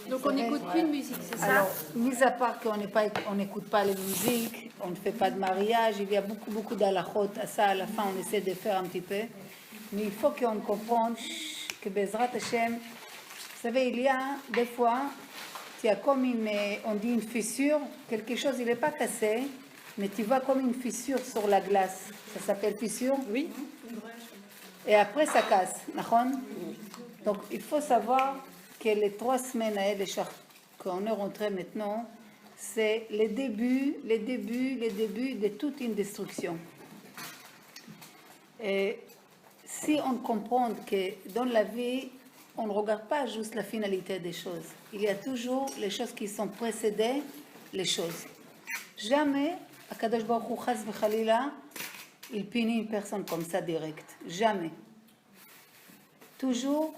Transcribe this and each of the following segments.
Donc on n'écoute plus de musique, c'est ça? Alors, mis à part qu'on n'écoute pas les musiques, on ne fait pas de mariage, il y a beaucoup d'halachot, à ça à la fin on essaie de faire un petit peu, mais il faut qu'on comprenne que Bezrat Hashem, vous savez, il y a des fois, il y a comme on dit une fissure, quelque chose il n'est pas cassé, mais tu vois comme une fissure sur la glace, ça s'appelle fissure? Oui. Et après ça casse, d'accord? Donc il faut savoir que les 3 semaines à elle, qu'on est rentré maintenant, c'est les débuts de toute une destruction. Et si on comprend que dans la vie, on ne regarde pas juste la finalité des choses. Il y a toujours les choses qui sont précédées, les choses. Jamais, Akadosh Baruch Hu Chas v'Chalila, il punit une personne comme ça direct. Jamais. Toujours,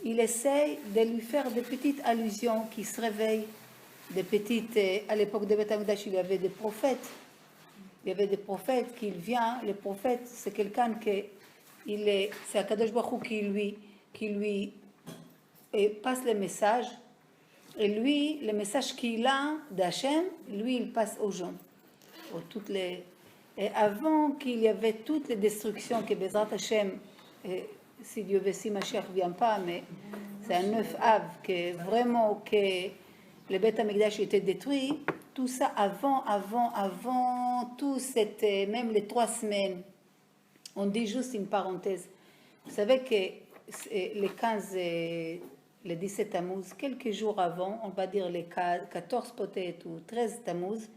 il essaye de lui faire des petites allusions qui se réveillent, des petites... À l'époque de Beth Amikdash, il y avait des prophètes. Il y avait des prophètes qui viennent. Les prophètes, c'est quelqu'un c'est Akadosh Baruch Hu qui lui passe les messages. Et lui, le message qu'il a d'Hachem, lui, il passe aux gens. Et avant qu'il y avait toutes les destructions que Bezrat Hashem, si Dieu veut, si Mashiach ne vient pas, mais c'est un 9 Av, que vraiment que le Beth Amikdash était détruit, tout ça avant, tout c'était, même les 3 semaines. On dit juste une parenthèse. Vous savez que les 15, les 17 Tammuz, quelques jours avant, on va dire les 14 peut-être ou 13 Tammuz,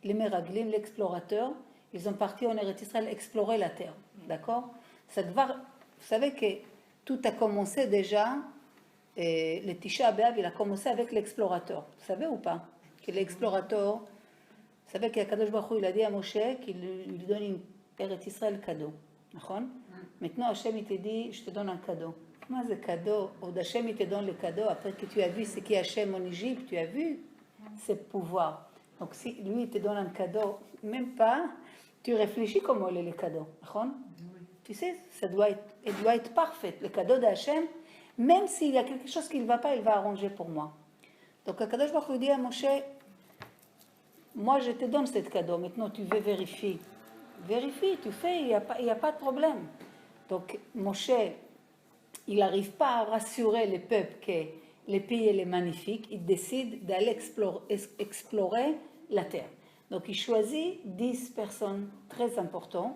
les Meraglim, l'explorateur, ils ont parti en Eretz Israël explorer la terre. D'accord? Vous savez que tout a commencé déjà, le Tisha B'Av, il a commencé avec l'explorateur. Vous savez ou pas? Que l'explorateur, vous savez qu'Akadosh Baruch Hu, il a dit à Moshe qu'il lui donne une Eretz Israël cadeau. D'accord? Maintenant, Hachem, il te dit, je te donne un cadeau. Comment c'est cadeau? Hachem, il te donne le cadeau, après que tu as vu ce qu'est Hachem en Égypte, tu as vu ses pouvoirs. Donc, si lui, il te donne un cadeau, même pas, tu réfléchis comment il est le cadeau. D'accord? Tu sais, il doit être parfait. Le cadeau d'Hachem, même s'il y a quelque chose qui ne va pas, il va arranger pour moi. Donc, Akadosh Baruch Hu dit à Moshe, moi, je te donne ce cadeau, maintenant tu veux vérifier. Vérifie, tu fais, il n'y a pas de problème. Donc, Moshe, il n'arrive pas à rassurer le peuple que le pays est magnifique, il décide d'aller explorer la terre. Donc, il choisit 10 personnes très importantes.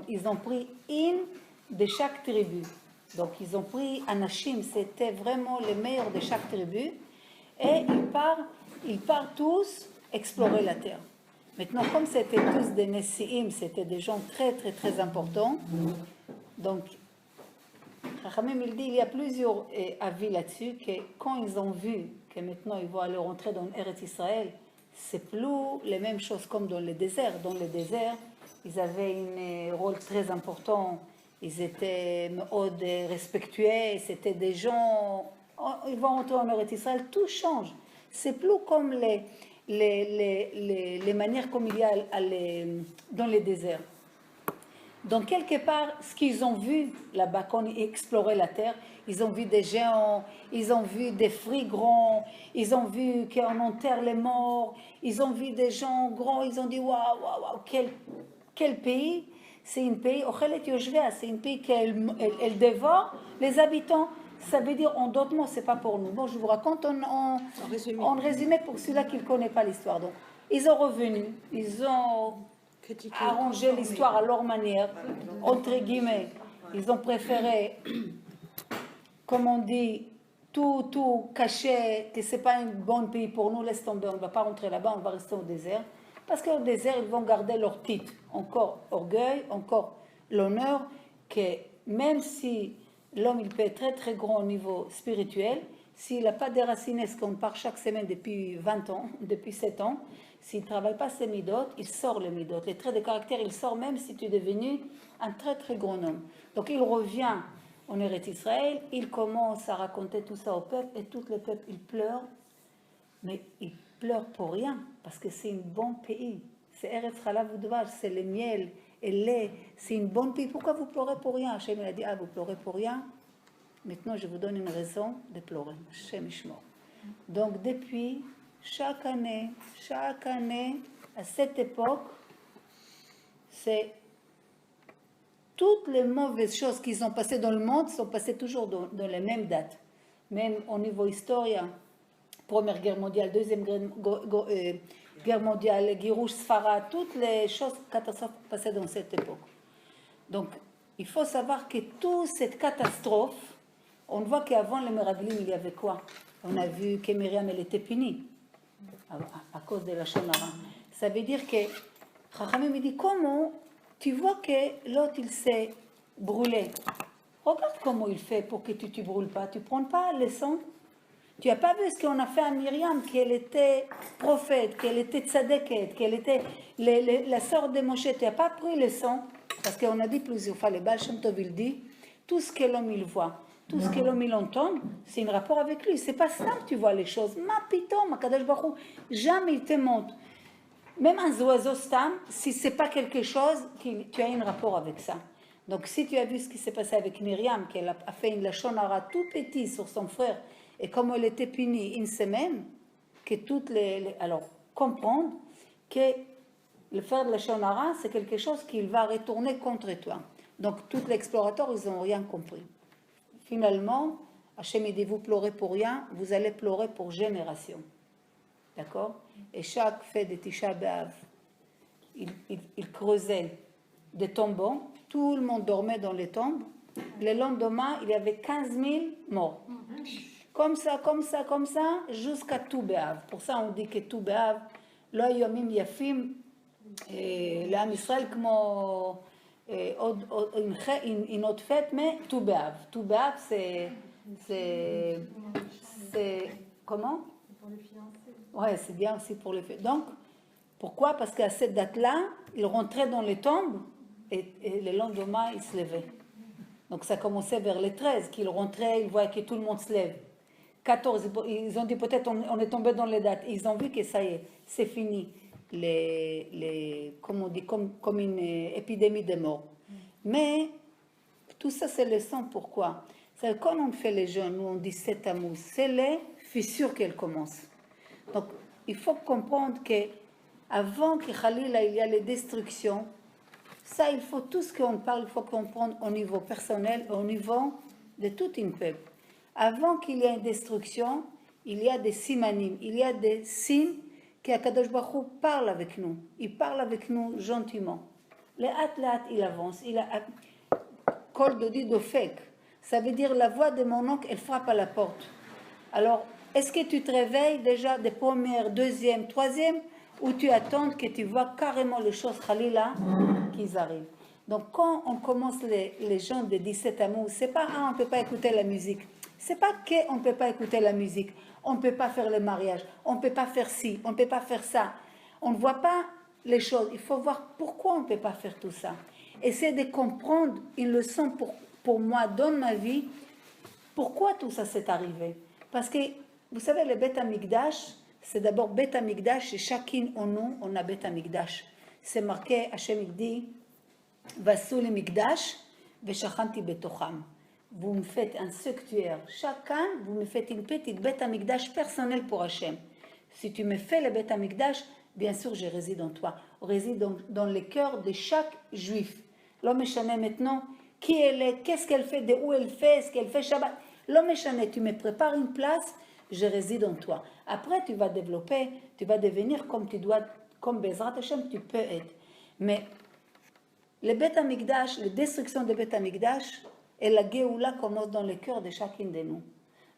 Ils ont pris une de chaque tribu. Donc, ils ont pris Anashim, c'était vraiment les meilleurs de chaque tribu. Et ils partent tous explorer la terre. Maintenant, comme c'était tous des Nessi'im, c'était des gens très, très, très importants. Donc, Chachamim, il dit, il y a plusieurs avis là-dessus, que quand ils ont vu que maintenant ils vont aller rentrer dans Eretz Israël, c'est plus les mêmes choses comme dans le désert. Dans le désert, ils avaient un rôle très important, ils étaient respectueux, c'était des gens, ils vont rentrer en Eretz Israël, tout change. C'est plus comme les manières comme il y a dans les déserts. Donc, quelque part, ce qu'ils ont vu là-bas, quand ils exploraient la terre, ils ont vu des géants, ils ont vu des fruits grands, ils ont vu qu'on enterre les morts, ils ont vu des gens grands, ils ont dit waouh, quel pays! C'est un pays, c'est un pays qu'elle dévore les habitants. Ça veut dire, en d'autres mots, c'est pas pour nous. Bon, je vous raconte en résumé pour ceux-là qui ne connaissent pas l'histoire. Donc, ils sont revenus, ils ont arrangé l'histoire à leur manière, entre guillemets. Ils ont préféré, comme on dit, tout cacher, que ce n'est pas un bon pays pour nous, laisse tomber, on ne va pas rentrer là-bas, on va rester au désert. Parce qu'au désert, ils vont garder leur titre, encore orgueil, encore l'honneur, que même si l'homme il peut être très très grand au niveau spirituel, s'il n'a pas déraciné ce qu'on part chaque semaine depuis 20 ans, depuis 7 ans, s'il ne travaille pas ses midotes, il sort les midotes. Les traits de caractère, il sort même si tu es devenu un très très grand homme. Donc il revient en Eretz Israël, il commence à raconter tout ça au peuple, et tout le peuple, il pleure, mais il pleure pour rien, parce que c'est un bon pays. C'est Eretz Chalav Udvash, c'est le miel et lait, c'est un bon pays. Pourquoi vous pleurez pour rien? Hachem il a dit, vous pleurez pour rien? Maintenant, je vous donne une raison de pleurer. Hashem Ishmor. Donc, depuis, chaque année, à cette époque, c'est toutes les mauvaises choses qui sont passées dans le monde sont passées toujours dans les mêmes dates. Même au niveau historien, Première Guerre mondiale, Deuxième Guerre mondiale, Girouche, Sfara, toutes les choses catastrophes passaient dans cette époque. Donc, il faut savoir que toute cette catastrophe, on voit qu'avant les Meraglim, il y avait quoi? On a vu que Myriam, elle était punie à cause de la Shonara. Ça veut dire que Chachamim me dit, comment tu vois que l'autre, il s'est brûlé? Regarde comment il fait pour que tu ne te brûles pas. Tu ne prends pas le sang. Tu n'as pas vu ce qu'on a fait à Myriam, qu'elle était prophète, qu'elle était tzadeket, qu'elle était la sœur de Moshe. Tu n'as pas pris le sang. Parce qu'on a dit plusieurs fois, le Baal Shem Tov, il dit, tout ce que l'homme il voit, tout ce que l'homme il entend, c'est un rapport avec lui. C'est pas ça que tu vois les choses. Ma pitom, Akadosh Baruch Hu, jamais il te montre. Même un oiseau stam, si c'est pas quelque chose, tu as un rapport avec ça. Donc si tu as vu ce qui s'est passé avec Myriam, qu'elle a fait une lachon hara tout petit sur son frère, et comme elle était punie une semaine, que toutes alors comprendre que le faire de lachon hara, c'est quelque chose qui va retourner contre toi. Donc tous les explorateurs, ils n'ont rien compris. Finalement, Hachem dit, vous pleurez pour rien, vous allez pleurer pour génération. D'accord? Et chaque fête de Tisha B'Av, il creusait des tombeaux, tout le monde dormait dans les tombes. Le lendemain, il y avait 15 000 morts. Comme ça, jusqu'à Tou B'Av. Pour ça, on dit que Tou B'Av, לא ימים יפים לעם ישראל כמו une autre fête, mais Tou B'Av. Tou B'Av, c'est comment? Pour les fiancés. Ouais, c'est bien aussi pour les fêtes. Donc, pourquoi? Parce qu'à cette date-là, ils rentraient dans les tombes et le lendemain, ils se levaient. Donc, ça commençait vers les 13, qu'ils rentraient, ils voyaient que tout le monde se lève. 14, ils ont dit peut-être on est tombé dans les dates. Ils ont vu que ça y est, c'est fini. Comme on dit, comme une épidémie de mort. Mais tout ça, c'est le sang. Pourquoi? C'est quand on fait les jeûnes, nous on dit 7 amours, c'est les fissures qu'elles commencent. Donc, il faut comprendre que avant que Khalila, il y a les destructions, ça, il faut tout ce qu'on parle, il faut comprendre au niveau personnel, au niveau de tout une peuple. Avant qu'il y ait une destruction, il y a des simanim, il y a des signes qu'Akadosh Baruch Hu parle avec nous. Il parle avec nous gentiment. Le hat, il avance. Il a Kol Dodi Dofek. Ça veut dire la voix de mon oncle, elle frappe à la porte. Alors, est-ce que tu te réveilles déjà des premières, deuxième, troisième, ou tu attends que tu vois carrément les choses Khalila qui arrivent? Donc, quand on commence les gens de 17 amours, c'est pas on ne peut pas écouter la musique. C'est pas qu'on ne peut pas écouter la musique. On ne peut pas faire le mariage. On ne peut pas faire ci. On ne peut pas faire ça. On ne voit pas les choses. Il faut voir pourquoi on ne peut pas faire tout ça. Essayer de comprendre une leçon pour moi dans ma vie. Pourquoi tout ça s'est arrivé? Parce que, vous savez, le Beth Amikdash, c'est d'abord Beth Amikdash et chacune en nous, on a Beth Amikdash. C'est marqué, Hachem dit, Vasu le Mikdash, Veshachanti betocham. Vous me faites un sanctuaire. Chacun, vous me faites une petite Beth Amikdash personnelle pour Hachem. Si tu me fais le Beth Amikdash, bien sûr, je réside en toi. Je réside dans le cœur de chaque juif. L'homme échané maintenant, qui elle est, qu'est-ce qu'elle fait, de où elle fait, ce qu'elle fait Shabbat. L'homme échané, tu me prépares une place, je réside en toi. Après, tu vas développer, tu vas devenir comme tu dois, comme Bezrat Hachem, tu peux être. Mais le Beth Amikdash, la destruction de Beth Amikdash, et la Géoula commence dans le cœur de chacun de nous.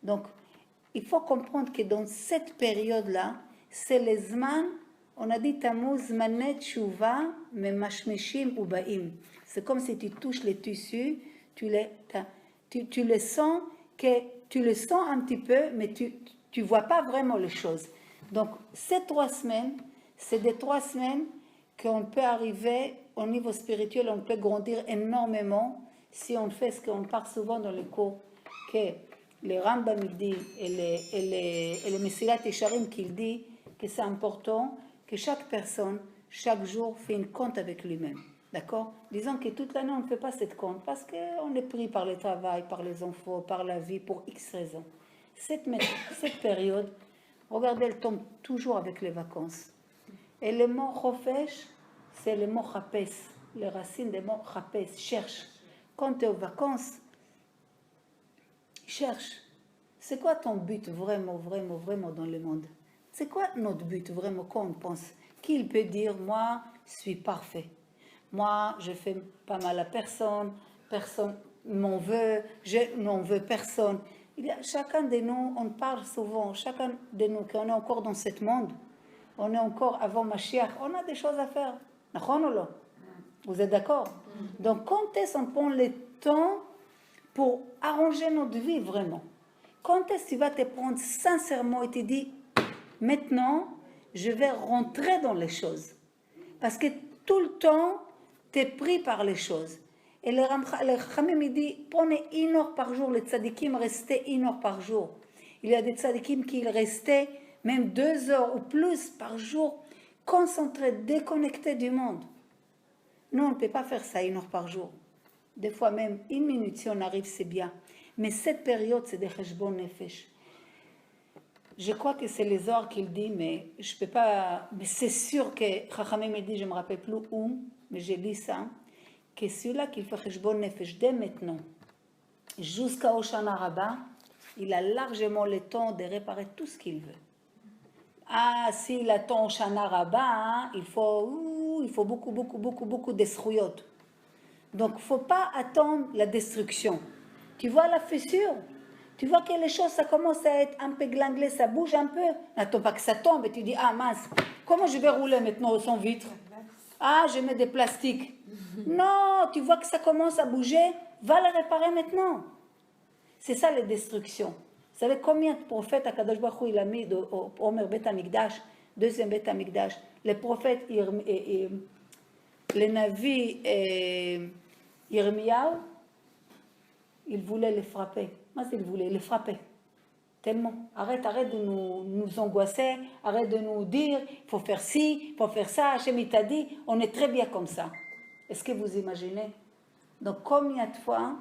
Donc, il faut comprendre que dans cette période-là, c'est les Zman, on a dit Tammuz, Manet, Shuva, Memashmeshim, Ubaim. C'est comme si tu touches les tissus, tu le sens, tu le sens un petit peu, mais tu ne vois pas vraiment les choses. Donc, ces 3 semaines, c'est des 3 semaines qu'on peut arriver au niveau spirituel, on peut grandir énormément si on fait ce qu'on parle souvent dans les cours, que le Rambam dit et le Mesilat Yesharim qu'il dit que c'est important que chaque personne, chaque jour, fait une compte avec lui-même. D'accord? Disons que toute l'année, on ne fait pas cette compte parce qu'on est pris par le travail, par les enfants, par la vie, pour X raisons. Cette période, regardez, elle tombe toujours avec les vacances. Et le mot chofesh, c'est le mot chapes. Les racines des mots chapes, cherche. Quand tu es aux vacances, cherche. C'est quoi ton but vraiment, vraiment, vraiment dans le monde? C'est quoi notre but vraiment quand on pense? Qui peut dire, moi, je suis parfait. Moi, je fais pas mal à personne, personne m'en veut, je n'en veux personne. Chacun de nous, on parle souvent, chacun de nous, qu'on est encore dans ce monde, on est encore avant Mashiach, on a des choses à faire. Vous êtes d'accord? Donc, quand est-ce qu'on prend le temps pour arranger notre vie vraiment? Quand est-ce que tu vas te prendre sincèrement et te dire, maintenant, je vais rentrer dans les choses? Parce que tout le temps, tu es pris par les choses. Et le Khamim dit, prenez 1 heure par jour, les tzadikim restaient 1 heure par jour. Il y a des tzadikim qui restaient même 2 heures ou plus par jour, concentrés, déconnectés du monde. Nous, on ne peut pas faire ça 1 heure par jour. Des fois même 1 minute, si on arrive, c'est bien. Mais cette période, c'est des cheshbon nefesh. Je crois que c'est les Zohar qui le dit, mais je peux pas. Mais c'est sûr que Chachamim me dit, je me rappelle plus où, mais j'ai lu ça, que celui-là qui fait cheshbon nefesh dès maintenant, jusqu'à Hoshana Rabbah, il a largement le temps de réparer tout ce qu'il veut. Ah, s'il attend Hoshana Rabbah, hein, il faut beaucoup d'esrouillot. Donc, il ne faut pas attendre la destruction. Tu vois la fissure? Tu vois que les choses, ça commence à être un peu glinglé, ça bouge un peu. N'attends pas que ça tombe et tu dis, ah mince, comment je vais rouler maintenant sans vitre? Ah, je mets des plastiques. Non, tu vois que ça commence à bouger, va le réparer maintenant. C'est ça la destruction. Vous savez combien de prophètes Akadosh Baruch Hu il a mis au Omer Bet Amikdash, deuxième Bet Amikdash, les prophètes, les Navi et Yirmiyahu, ils voulaient les frapper. Moi, ils voulaient les frapper. Tellement. Arrête de nous angoisser, arrête de nous dire, il faut faire ci, il faut faire ça, Hachem il t'a dit, on est très bien comme ça. Est-ce que vous imaginez? Donc, combien de fois,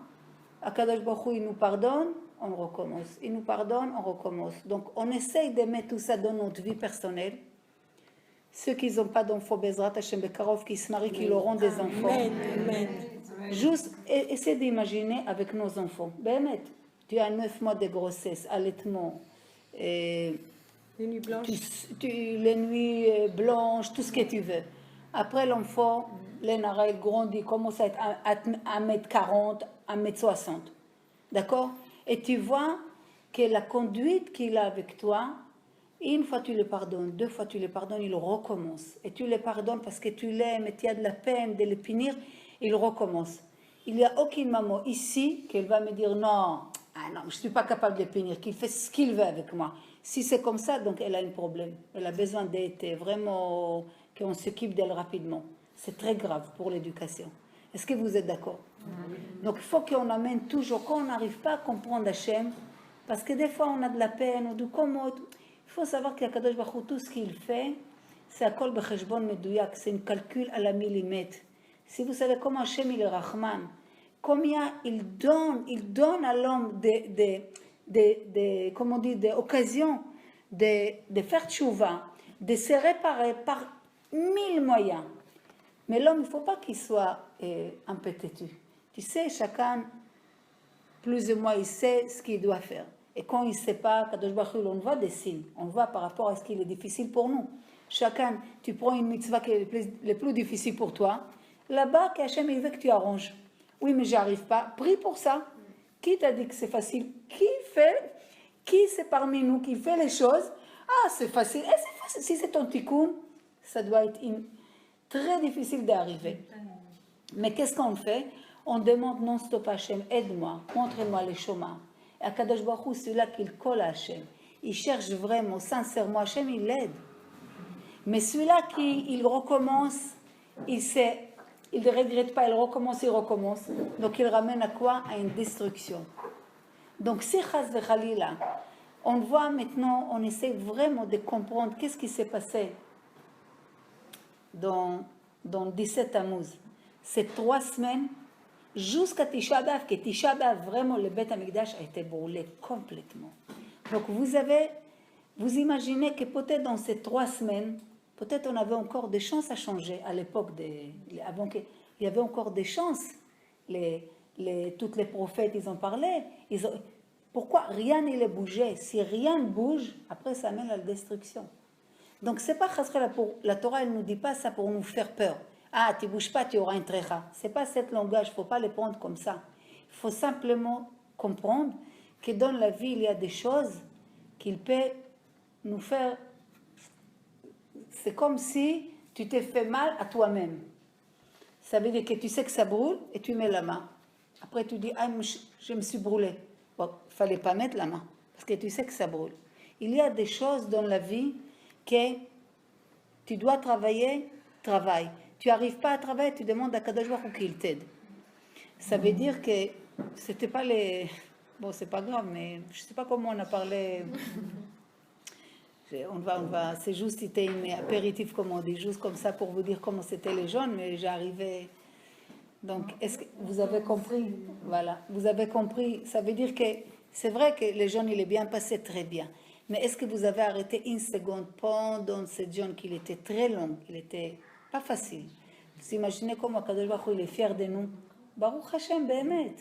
Akadosh Baruch Hu, il nous pardonne, on recommence. Il nous pardonne, on recommence. Donc, on essaye de mettre tout ça dans notre vie personnelle. Ceux qui n'ont pas d'enfants, Bezrat Hashem Bekarov, qui se marient, qui auront des enfants. Amen. Juste, essaie d'imaginer avec nos enfants. Bémet, tu as 9 mois de grossesse, allaitement, Les nuits blanches. les nuits blanches, tout ce que tu veux. Après l'enfant, l'enara, il grandit, commence à être 1m40, 1m60. D'accord? Et tu vois que la conduite qu'il a avec toi, une fois tu le pardonnes, 2 fois tu le pardonnes, il recommence. Et tu le pardonnes parce que tu l'aimes et tu as de la peine de le punir, il recommence. Il n'y a aucune maman ici qu'elle va me dire non, je ne suis pas capable de le punir, qu'il fait ce qu'il veut avec moi. Si c'est comme ça, donc elle a un problème. Elle a besoin d'être vraiment, qu'on s'occupe d'elle rapidement. C'est très grave pour l'éducation. Est-ce que vous êtes d'accord? Donc il faut qu'on amène toujours, quand on n'arrive pas à comprendre Hachem, parce que des fois on a de la peine, ou du comment, il faut savoir qu'Akadosh Baruch Hu, tout ce qu'il fait, c'est à kol becheshbon medouyak, c'est un calcul à la millimètre. Si vous savez comment Hachem il est Rahman, combien il donne à l'homme comment on dit, des occasions de faire tchouva, de se réparer par 1000 moyens. Mais l'homme, il ne faut pas qu'il soit un peu têtu. Tu sais, chacun, plus ou moins, il sait ce qu'il doit faire. Et quand il ne sait pas, Kadosh Baruch Hu, on voit des signes. On voit par rapport à ce qui est difficile pour nous. Chacun, tu prends une mitzvah qui est le plus difficile pour toi. Là-bas, Hachem, il veut que tu arranges. Oui, mais j'arrive pas. Prie pour ça. Qui t'a dit que c'est facile? Qui c'est parmi nous qui fait les choses? Ah, c'est facile. Et c'est facile. Si c'est ton tikkun, ça doit être très difficile d'arriver. Mais qu'est-ce qu'on fait? On demande non-stop à Hachem, aide-moi, montre-moi les chemins. Et Akadosh Baruch Hu, celui-là qu'il colle à Hachem, il cherche vraiment, sincèrement Hachem, il l'aide. Mais celui-là il recommence, il ne regrette pas, il recommence. Donc il ramène à quoi? À une destruction. Donc si Chas v'Chalila, on voit maintenant, on essaie vraiment de comprendre qu'est-ce qui s'est passé dans 17 Tammuz. ces 3 semaines, jusqu'à Tisha B'Av, que Tisha B'Av, vraiment, le Beth Amikdash a été brûlé complètement. Donc vous imaginez que peut-être dans ces 3 semaines, peut-être on avait encore des chances à changer à l'époque, avant qu'il y avait encore des chances. Tous les prophètes, ils en parlaient. Pourquoi rien ne bougeait? Si rien ne bouge, après ça mène à la destruction. Donc c'est pas la Torah, elle nous dit pas ça pour nous faire peur. Ah, tu bouges pas, tu auras un trécha. C'est pas cette langage, il faut pas les prendre comme ça. Il faut simplement comprendre que dans la vie, il y a des choses qu'il peut nous faire. C'est comme si tu t'es fait mal à toi-même. Ça veut dire que tu sais que ça brûle et tu mets la main. Après tu dis, ah, je me suis brûlé. Bon, il fallait pas mettre la main parce que tu sais que ça brûle. Il y a des choses dans la vie que tu dois travailler, travaille. Tu n'arrives pas à travailler, tu demandes à Kadosh Baruch Hu qu'il t'aide. Ça veut dire que c'était pas les... Bon, c'est pas grave, mais je sais pas comment on a parlé... On va, c'est juste, c'était une apéritif, comme on dit, juste comme ça pour vous dire comment c'était les jeunes, mais j'arrivais... Donc, est-ce que vous avez compris? Voilà, vous avez compris. Ça veut dire que c'est vrai que les jeunes, il est bien passé très bien. Mais est-ce que vous avez arrêté une seconde pendant cette jeûne qu'il était très long, qu'il était pas facile? Vous imaginez comment Kadosh Baruch Hu, il est fier de nous. Baruch Hashem, Behemet.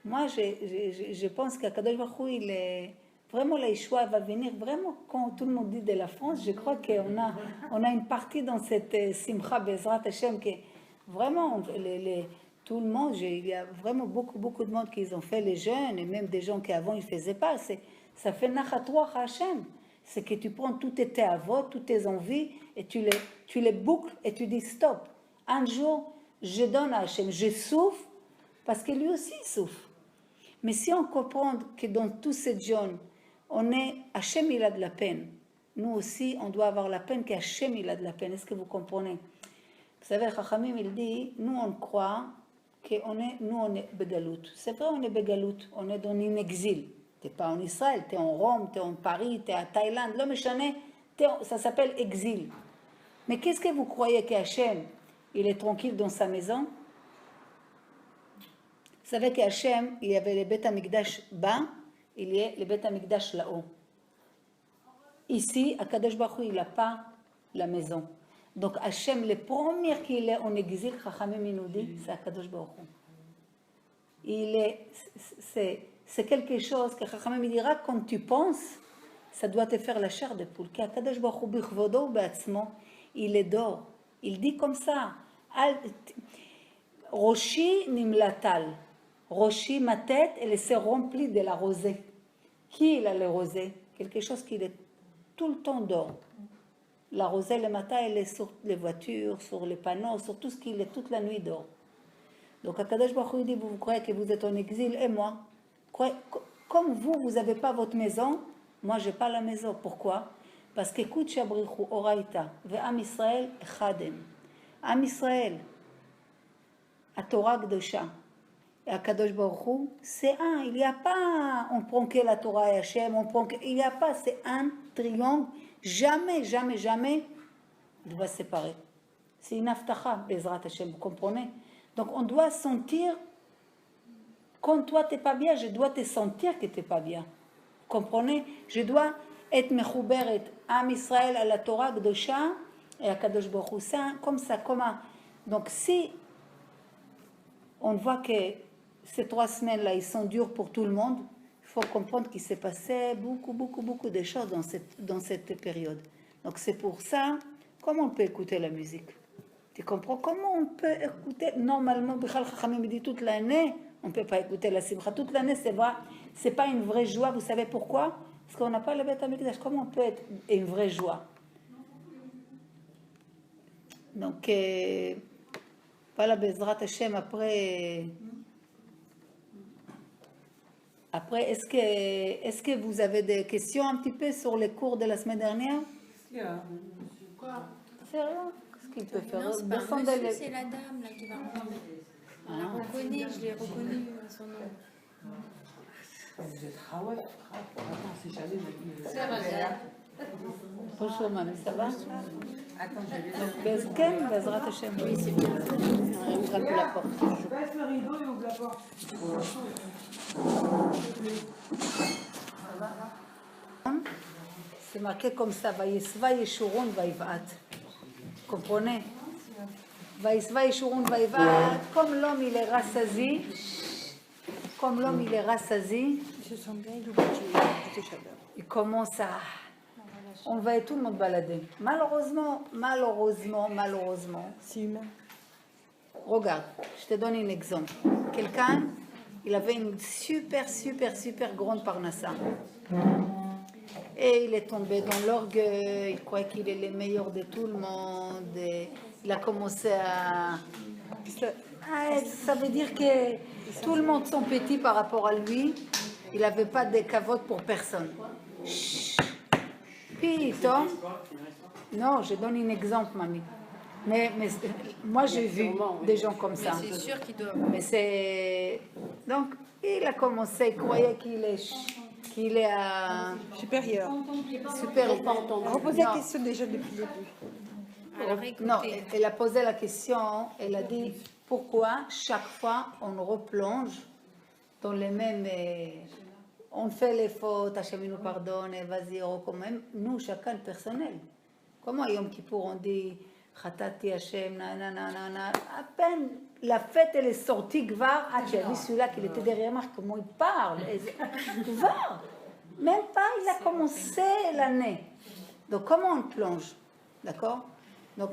Moi, je pense qu'Akadosh Baruch Hu, il est... Vraiment, la Yeshua va venir, vraiment, quand tout le monde dit de la France, je crois qu'on a une partie dans cette Simcha Bezrat Hashem, que vraiment, tout le monde, il y a vraiment beaucoup de monde qui ont fait les jeunes, et même des gens qui avant ils ne faisaient pas. Ça fait Nachatoua Hashem. C'est que tu prends tous tes avot, toutes tes envies, et tu les boucles, et tu dis stop. Un jour, je donne à Hashem, je souffre, parce que lui aussi souffre. Mais si on comprend que dans tous ces jeunes, Hachem il a de la peine. Nous aussi, on doit avoir la peine qu'Hachem il a de la peine. Est-ce que vous comprenez? Vous savez, Chachamim il dit, nous on croit qu'on est Begalout. C'est vrai, on est Begalout, on est dans un exil. Tu n'es pas en Israël, tu es en Rome, tu es en Paris, tu es à Thaïlande. L'homme échané, ça s'appelle exil. Mais qu'est-ce que vous croyez qu'Hachem, il est tranquille dans sa maison? Vous savez qu'Hachem, il y avait le Beth Amikdash bas, il y a le Beth Amikdash là-haut. Ici, à Kadosh Baruch Hu, il n'a pas la maison. Donc Hachem, le premier qu'il est en exil, Chachamim nous dit, c'est à Kadosh Baruch Hu. C'est quelque chose que Chachamim dira, quand tu penses, ça doit te faire la chair de poule. Qu'à Kadosh Baruch Hu, bichvodo be'atzmo, il est d'or. Il dit comme ça, Roshi nimlatal. Roshi, ma tête, elle s'est remplie de la rosée. Qui il a le rosée? Quelque chose qui est tout le temps d'or. La rosée, le matin, elle est sur les voitures, sur les panneaux, sur tout ce qui est toute la nuit d'or. Donc, Akadosh Baruch Hu dit, vous croyez que vous êtes en exil, et moi, comme vous n'avez pas votre maison, moi, je n'ai pas la maison. Pourquoi? Parce que Kud Shabrichu Oraita, Ve'am Israël Echadem. Am Israël, à Torah Gdosha. Et à Kadosh Baruch Hu, c'est un. Il n'y a pas, on prend que la Torah et Hachem, il n'y a pas, c'est un triangle. Jamais il doit se séparer. C'est une aftacha, Bezrat Hachem, vous comprenez? Donc on doit sentir, quand toi tu n'es pas bien, je dois te sentir que tu n'es pas bien. Vous comprenez? Je dois être mechouberet, Am Israël à la Torah Gdosha et à Kadosh Baruch Hu, comme ça, comme un. Donc si on voit que ces 3 semaines-là, ils sont durs pour tout le monde, il faut comprendre qu'il s'est passé beaucoup de choses dans cette période. Donc c'est pour ça, comment on peut écouter la musique? Tu comprends? Comment on peut écouter? Normalement, Bichal Chachamim dit toute l'année, on ne peut pas écouter la Simcha. Toute l'année, c'est pas une vraie joie. Vous savez pourquoi? Parce qu'on n'a pas le Beth Amikdash. Comment on peut être une vraie joie? Donc, voilà, Bezrat Hashem, après, est-ce que vous avez des questions un petit peu sur les cours de la semaine dernière? Quoi? C'est rien. Qu'est-ce qu'il peut faire? Non, c'est pas un monsieur, c'est la dame là qui va rentrer. On la reconnaît, je l'ai reconnue à son nom. Vous êtes Rawef, c'est jamais C'est vrai. Bonjour, mamie, ça va? Ken, Bezrat Hashem. Oui, c'est bien. On ouvre un peu la porte. Baisse le rideau et ouvre la porte. C'est marqué comme ça, Vaïsva Yeshurun Vaïvat. Comprenez? Vaïsva Yeshurun Vaïvat, comme l'homme il est rassasié, Je sens bien, il oublie de chaleur. il commence à... On va tout le monde balader. Malheureusement, C'est humain. regarde, je te donne un exemple. Quelqu'un, il avait une super grande parnassa. Et il est tombé dans l'orgueil, il croyait qu'il est le meilleur de tout le monde. Et il a commencé à... ça veut dire que tout le monde sont petits par rapport à lui. Il n'avait pas de cavote pour personne. Puis, Tom, non, je donne un exemple, mamie. Mais moi, j'ai vu des gens comme ça. C'est sûr qu'il doit. Mais c'est... Donc, il a commencé, il croyait qu'il est à... Supérieur. Super. Reposez la question déjà depuis le début. Alors écoutez, Non, elle a posé la question, elle a dit, pourquoi chaque fois on replonge dans les mêmes... on fait les fautes, Hachem nous pardonne, vas-y, recommence. Nous, chacun personnel. Comment Yom Kippour on dit, Khatati Hachem, nanana, à peine la fête elle est sortie, Gvar, ah tu as vu celui-là qui était derrière moi, comment il parle, Gvar, même pas, il a commencé l'année. Donc comment on plonge, d'accord? Donc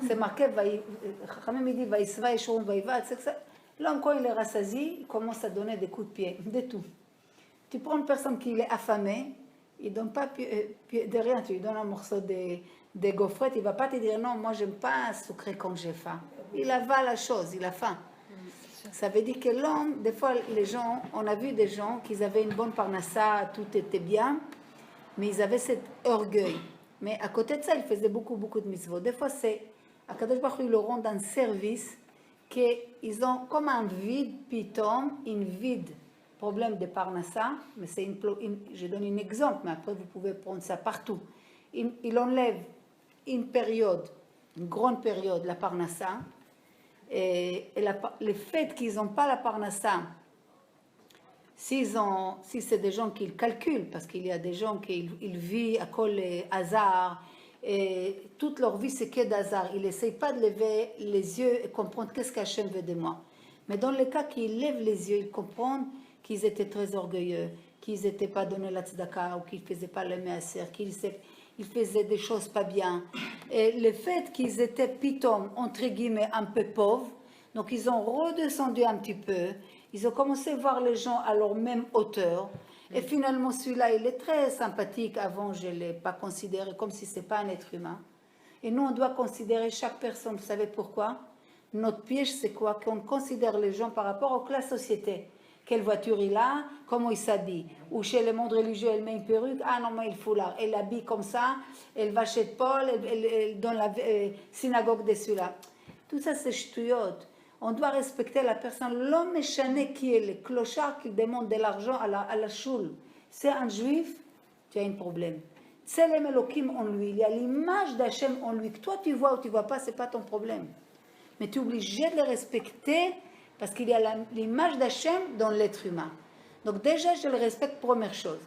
c'est marqué, Chachamim dit, Vaïsva Yeshurun Vaïvat, c'est que ça, l'homme quand il est rassasié, il commence à donner des coups de pied, de tout. Tu prends une personne qui est affamée, il ne donne pas de rien, tu lui donnes un morceau de gaufrette, il ne va pas te dire non, moi j'aime pas sucré quand j'ai faim. Il avale la chose, il a faim. Ça veut dire que l'homme, des fois les gens, on a vu des gens qui avaient une bonne parnassa, tout était bien, mais ils avaient cet orgueil. Mais à côté de ça, ils faisaient beaucoup de mitzvot. Des fois c'est, Akadosh Baruch Hu, ils le rendent un service qu'ils ont comme un vide pitom, une vide. Problème de parnassa, mais c'est je donne un exemple, mais après vous pouvez prendre ça partout. Il enlève une période, une grande période, la parnassa, et le fait qu'ils n'ont pas la parnassa, si c'est des gens qui calculent, parce qu'il y a des gens qui vivent à cause des hasards, et toute leur vie c'est que d'hasard, ils n'essayent pas de lever les yeux et comprendre qu'est-ce qu'Hachem veut de moi. Mais dans le cas qu'ils lèvent les yeux, ils comprennent qu'ils étaient très orgueilleux, qu'ils n'étaient pas donné la tzedaka, ou qu'ils ne faisaient pas le measer, qu'ils faisaient des choses pas bien. Et le fait qu'ils étaient pitom, entre guillemets, un peu pauvres, donc ils ont redescendu un petit peu, ils ont commencé à voir les gens à leur même hauteur, et finalement celui-là, il est très sympathique, avant je ne l'ai pas considéré comme si ce n'était pas un être humain. Et nous, on doit considérer chaque personne, vous savez pourquoi? Notre piège, c'est quoi? Qu'on considère les gens par rapport à la société. Quelle voiture il a, comment il s'habille. Ou chez le monde religieux, elle met une perruque, ah non, mais il foulard. Elle habille comme ça, elle va chez Paul, elle dans la synagogue de celui-là. Tout ça, c'est ch'touillot. On doit respecter la personne. L'homme méchané qui est le clochard qui demande de l'argent à la choule. C'est un juif, tu as un problème. C'est le Elohim en lui, il y a l'image d'Hachem en lui. Que toi tu vois ou tu ne vois pas, ce n'est pas ton problème. Mais tu es obligé de le respecter. Parce qu'il y a l'image d'Hachem dans l'être humain. Donc déjà, je le respecte, première chose.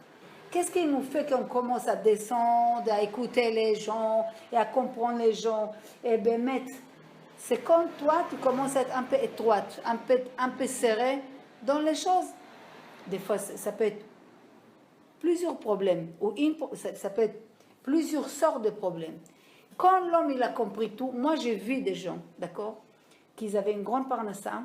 Qu'est-ce qui nous fait qu'on commence à descendre, à écouter les gens, et à comprendre les gens? Et bien, c'est quand toi, tu commences à être un peu étroite, un peu serrée dans les choses. Des fois, ça peut être plusieurs problèmes, ou ça peut être plusieurs sortes de problèmes. Quand l'homme, il a compris tout, moi, j'ai vu des gens, d'accord, qu'ils avaient une grande parnassa,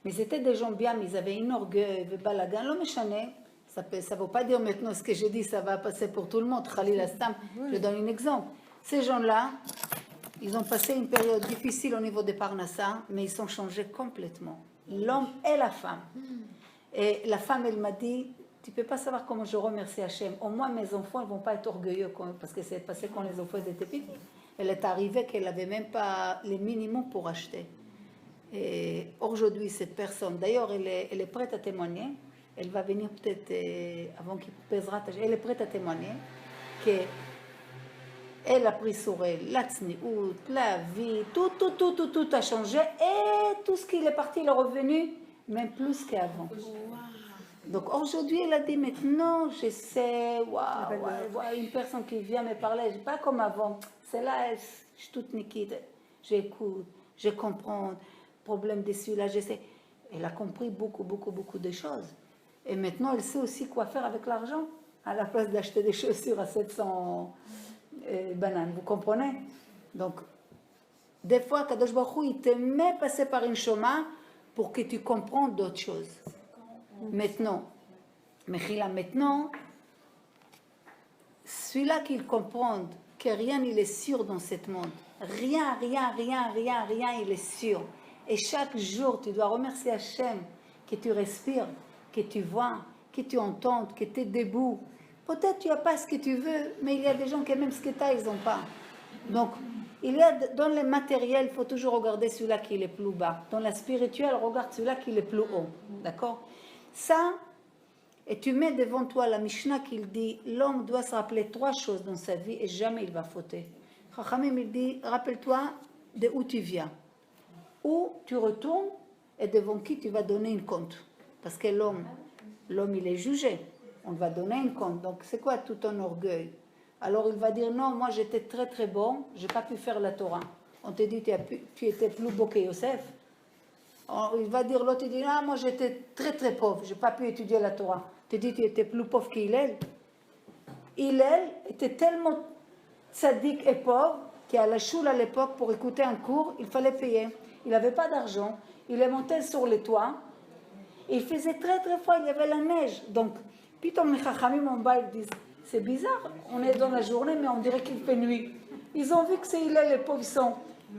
mais c'était des gens bien, mais ils avaient une orgueil, un balagan, l'homme méchané. Ça ne veut pas dire maintenant ce que j'ai dit, ça va passer pour tout le monde. Khalil Astam, je donne un exemple. Ces gens-là, ils ont passé une période difficile au niveau des parnassa, mais ils sont changés complètement. L'homme et la femme. Et la femme, elle m'a dit, tu ne peux pas savoir comment je remercie Hachem. Au moins, mes enfants, ils ne vont pas être orgueilleux, parce que c'est passé quand les enfants étaient petits. Elle est arrivée qu'elle n'avait même pas les minimums pour acheter. Et aujourd'hui, cette personne, d'ailleurs, elle est prête à témoigner. Elle va venir peut-être avant qu'il pèsera. Elle est prête à témoigner que Elle a pris sur elle la tsniout, la vie, tout a changé. Et tout ce qui est parti, il est revenu, même plus qu'avant. Donc aujourd'hui, elle a dit maintenant, je sais, waouh, une personne qui vient me parler, je pas comme avant. C'est là, je suis toute niquée, j'écoute, je comprends, problème de celui-là, je sais. Elle a compris beaucoup de choses. Et maintenant, elle sait aussi quoi faire avec l'argent, à la place d'acheter des chaussures à 700 bananes, vous comprenez? Donc, des fois, Kadosh Baruch Hu, il te met passer par une chemin pour que tu comprennes d'autres choses. Maintenant, Mechila, maintenant, celui-là qu'il comprend que rien il est sûr dans ce monde, rien, il est sûr. Et chaque jour, tu dois remercier Hachem que tu respires, que tu vois, que tu entends, que tu es debout. Peut-être tu n'as pas ce que tu veux, mais il y a des gens qui même ce que tu as, ils n'ont pas. Donc, il y a dans le matériel, il faut toujours regarder celui-là qui est le plus bas. Dans la spirituelle, regarde celui-là qui est le plus haut. D'accord? Ça, et tu mets devant toi la Mishnah qui dit, l'homme doit se rappeler 3 choses dans sa vie et jamais il va fauter. Chachamim, il dit, rappelle-toi de où tu viens. Où tu retournes et devant qui tu vas donner une compte. Parce que l'homme, il est jugé. On va donner une compte. Donc, c'est quoi tout ton orgueil? Alors, il va dire, non, moi, j'étais très bon, je n'ai pas pu faire la Torah. On te dit, tu étais plus beau que Yosef. Il va dire, l'autre, il dit, ah, moi, j'étais très pauvre, je n'ai pas pu étudier la Torah. Tu dis, tu étais plus pauvre qu'Hillel. Hillel était tellement tzaddik et pauvre qu'à la choule à l'époque, pour écouter un cours, il fallait payer. Il n'avait pas d'argent. Il est monté sur les toits. Il faisait très froid, il y avait la neige. Donc, pitom les chachamim en bas, ils disent, c'est bizarre, on est dans la journée, mais on dirait qu'il fait nuit. Ils ont vu que c'est Hillel, les pauvres,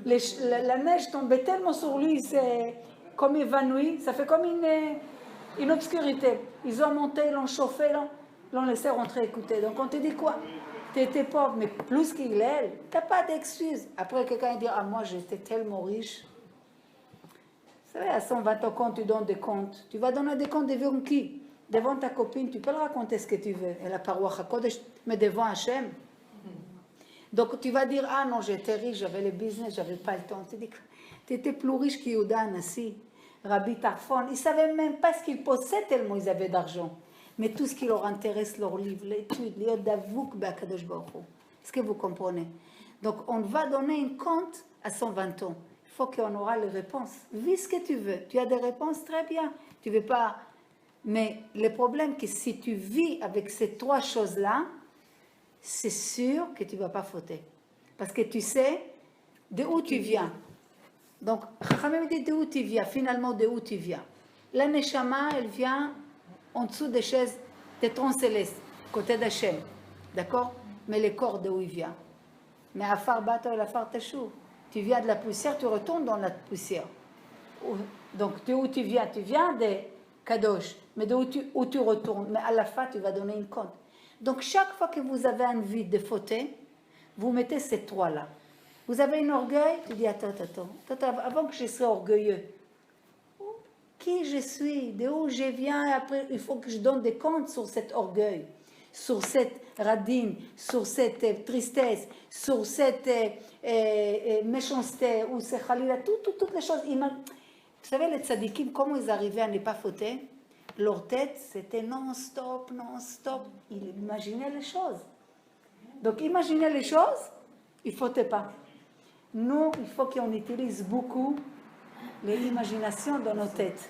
la neige tombait tellement sur lui, c'est comme évanoui, ça fait comme une obscurité. Ils ont monté, ils l'ont chauffé, l'ont laissé rentrer écouter. Donc on te dit quoi? Tu étais pauvre, mais plus qu'Hillel, tu n'as pas d'excuses. Après, quelqu'un dit, ah, moi j'étais tellement riche. Vous savez, à 120 ans, quand tu donnes des comptes, tu vas donner des comptes devant qui? Devant ta copine, tu peux le raconter ce que tu veux. Et la paroi HaKodesh, mais devant Hachem. Donc tu vas dire, ah non, j'étais riche, j'avais le business, j'avais pas le temps. Tu étais plus riche qu'Yehuda Anassi, Rabbi Tarfon. Ils ne savaient même pas ce qu'ils possèdent tellement ils avaient d'argent. Mais tout ce qui leur intéresse, leurs livres, l'étude, les Odavouk, Bakadosh Baruch Hu. Est-ce que vous comprenez? Donc on va donner une compte à 120 ans. Il faut qu'on aura les réponses. Vis ce que tu veux. Tu as des réponses, très bien. Tu ne veux pas... Mais le problème, c'est que si tu vis avec ces 3 choses-là, c'est sûr que tu ne vas pas fauter. Parce que tu sais de où tu viens. Donc, Chachamim me dit de où tu viens, finalement de où tu viens. La Neshama, elle vient en dessous des chaises, des trônes célestes, côté d'Hachem. D'accord? Mais le corps, de où il vient? Mais Afar Bato et Afar Tachou. Tu viens de la poussière, tu retournes dans la poussière. Donc, de où tu viens? Tu viens des Kadosh. Mais de où tu retournes? Mais à la fin, tu vas donner une compte. Donc, chaque fois que vous avez envie de fauter, vous mettez ces 3-là. Vous avez un orgueil, tu dis, attends, avant que je sois orgueilleux, qui je suis, de où je viens, et après, il faut que je donne des comptes sur cet orgueil, sur cette radine, sur cette tristesse, sur cette méchanceté, ou c'est khalila, toutes les choses. Vous savez, les tzadikim, comment ils arrivaient à ne pas fauter? Leur tête, c'était non-stop. Ils imaginaient les choses. Donc, imaginer les choses, il ne fautait pas. Nous, il faut qu'on utilise beaucoup l'imagination dans nos têtes.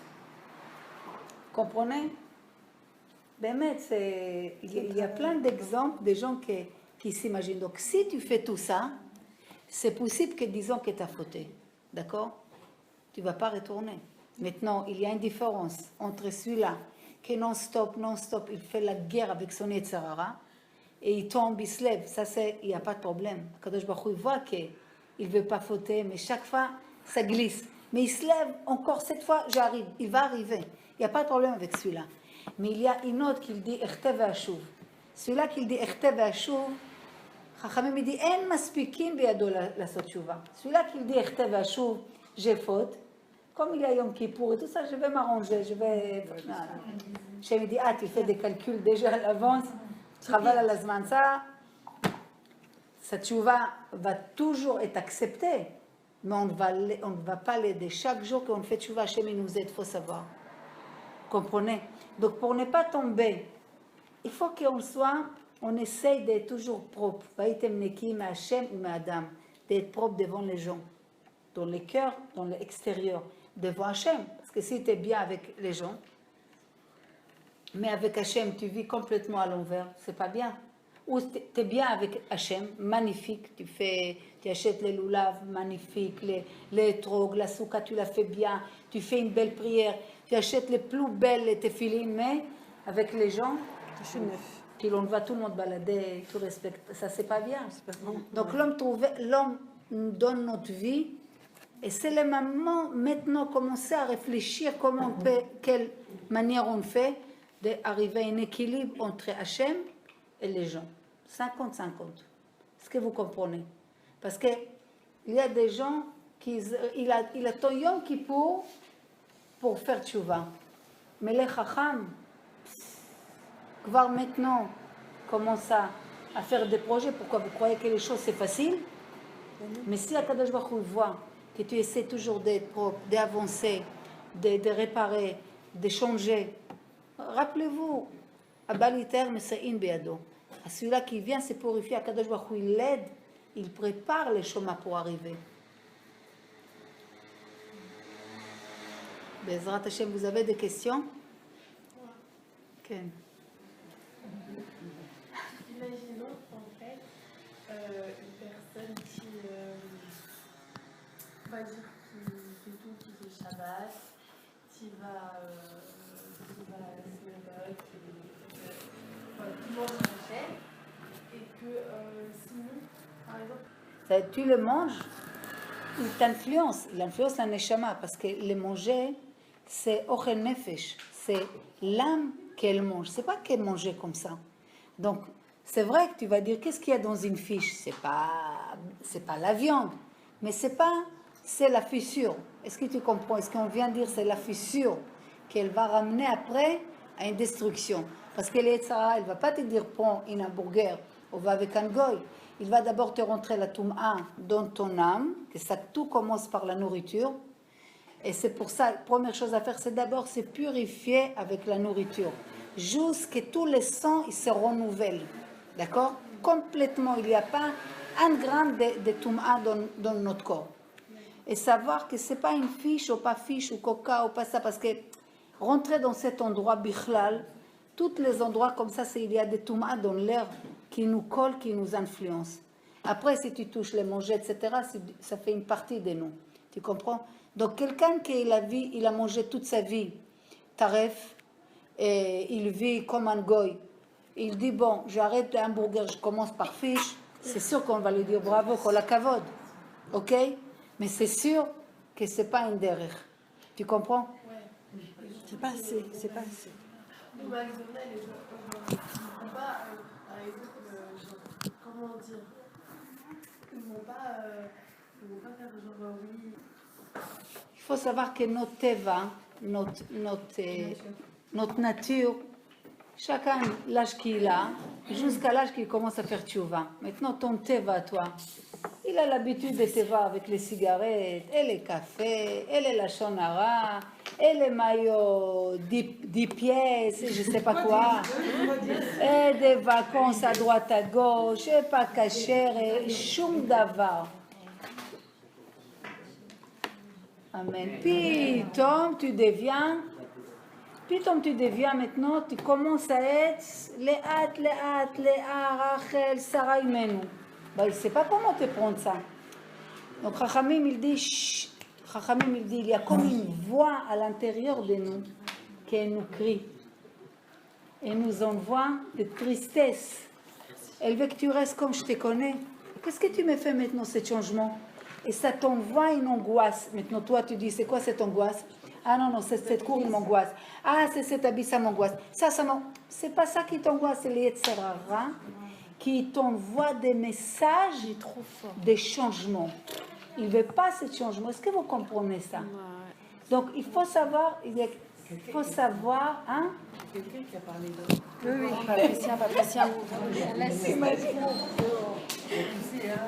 Comprenez? Il y a plein d'exemples de gens qui s'imaginent. Donc, si tu fais tout ça, c'est possible que disons que tu as fauté. D'accord? Tu ne vas pas retourner. Maintenant, il y a une différence entre celui-là qui non-stop, il fait la guerre avec son Yetzirara et il tombe, il se lève. Ça, il n'y a pas de problème. Kadosh Baruch Hu, il voit qu'il ne veut pas fauter, mais chaque fois, ça glisse. Mais il se lève encore, cette fois, j'arrive. Il va arriver. Il n'y a pas de problème avec celui-là. Mais il y a une autre qui dit Echtev Hashuv. Celui-là qui dit Echtev Hashuv, Chachamim dit En maspikin biyado lasot tshuva. Celui-là qui dit Echtev Hashuv, j'ai faute. Comme il y a Yom Kippour et tout ça, je vais m'arranger, je me dis, tu fais des calculs déjà à l'avance, tu travailles à la zman, ça sa tchouva va toujours être acceptée, mais on ne va pas l'aider. Chaque jour qu'on fait tchouva, Hachem il nous aide, il faut savoir. Comprenez? Donc pour ne pas tomber, il faut on essaye d'être toujours propre. Vaïtem nekim Hachem ou Adam, d'être propre devant les gens, dans les cœurs, dans l'extérieur, devant Hachem. Parce que si tu es bien avec les gens, mais avec Hachem, tu vis complètement à l'envers, c'est pas bien. Ou tu es bien avec Hachem, magnifique, tu achètes les loulaves magnifiques, les trogues, la souka, tu la fais bien, tu fais une belle prière, tu achètes les plus belles téphilines, mais avec les gens, puis on va tout le monde balader, tout respecte, ça c'est pas bien. Donc l'homme nous donne notre vie, et c'est le moment maintenant commencer à réfléchir comment on peut, quelle manière on fait d'arriver à un équilibre entre Hachem et les gens. 50-50. Est-ce que vous comprenez? Parce qu'il y a des gens il a ton Yom Kippour pour faire tchouva. Mais les Chacham, voir maintenant, commence à faire des projets. Pourquoi vous croyez que les choses c'est facile? Mais si Akadosh Baruch Hu voit que tu essaies toujours d'être propre, d'avancer, de réparer, de changer, rappelez-vous, Abaliter Mesaïn Beado. À celui-là qui vient se purifier, Akadosh Baruch Hu, il l'aide, il prépare les chemins pour arriver. Bezrat Hashem, vous avez des questions? Ken. Imaginons en fait une personne qui va dire qui fait tout, qui fait Shabbat, qui va à la synagogue, tout le monde s'achète, et que sinon, par exemple, Tu le manges, il t'influence, il influence la neshama, parce que le manger, c'est ochel nefesh, c'est l'âme qu'elle mange, c'est pas qu'elle mangeait comme ça. Donc, c'est vrai que tu vas dire, qu'est-ce qu'il y a dans une fiche? C'est pas la viande, mais c'est la fissure. Est-ce que tu comprends? Est-ce qu'on vient dire c'est la fissure qu'elle va ramener après à une destruction? Parce que l'Etzara, elle va pas te dire, prends un hamburger, on va avec un goy. Il va d'abord te rentrer la toum'a dans ton âme, que ça tout commence par la nourriture. Et c'est pour ça, la première chose à faire, c'est d'abord se purifier avec la nourriture. Jusqu'à tous les sangs, ils se renouvellent. D'accord? Complètement, il n'y a pas un gramme de toum'a dans notre corps. Et savoir que ce n'est pas une fiche ou pas fiche ou coca ou pas ça, parce que rentrer dans cet endroit bichlal, tous les endroits comme ça, il y a des toum'a dans l'air qui nous collent, qui nous influencent. Après, si tu touches les manger, etc., ça fait une partie de nous. Tu comprends? Donc, quelqu'un qui il a mangé toute sa vie, taref, et il vit comme un goy, il dit, bon, j'arrête le hamburger, je commence par fiche, c'est sûr qu'on va lui dire bravo, kol hakavod, ok? Mais c'est sûr que c'est pas une derrière. Tu comprends? C'est pas assez, c'est pas assez. nous, par exemple, on ne vont pas, par exemple, comment dire, ils ne vont pas faire genre, oui. Il faut savoir que notre teva, notre nature, chacun l'âge qu'il a, jusqu'à l'âge qu'il commence à faire tchouva. Maintenant, ton teva, toi, il a l'habitude de teva avec les cigarettes, et les cafés, et les lachon hara, et les maillots 10 pièces, et je sais pas quoi, et des vacances à droite à gauche, et pas cachère, et choum davar. Amen. Puis, tu deviens maintenant, tu commences à être Léa, Rachel, Sarah, Imenu. Il ne sait pas comment te prendre ça. Donc, Chachamim, il dit, il y a comme une voix à l'intérieur de nous qui nous crie et nous envoie de tristesse. Elle veut que tu restes comme je te connais. Qu'est-ce que tu me fais maintenant, ce changement? Et ça t'envoie une angoisse. Maintenant, toi, tu dis, c'est quoi cette angoisse? Ah non, c'est cette cour, il m'angoisse. Ah, c'est cet habit, ça m'angoisse. Ça m'angoisse. C'est pas ça qui t'angoisse, c'est les Yetzirara qui t'envoie des messages des changements. Il ne veut pas ce changement. Est-ce que vous comprenez ça? Donc, il faut savoir, hein? Oui, Patricia.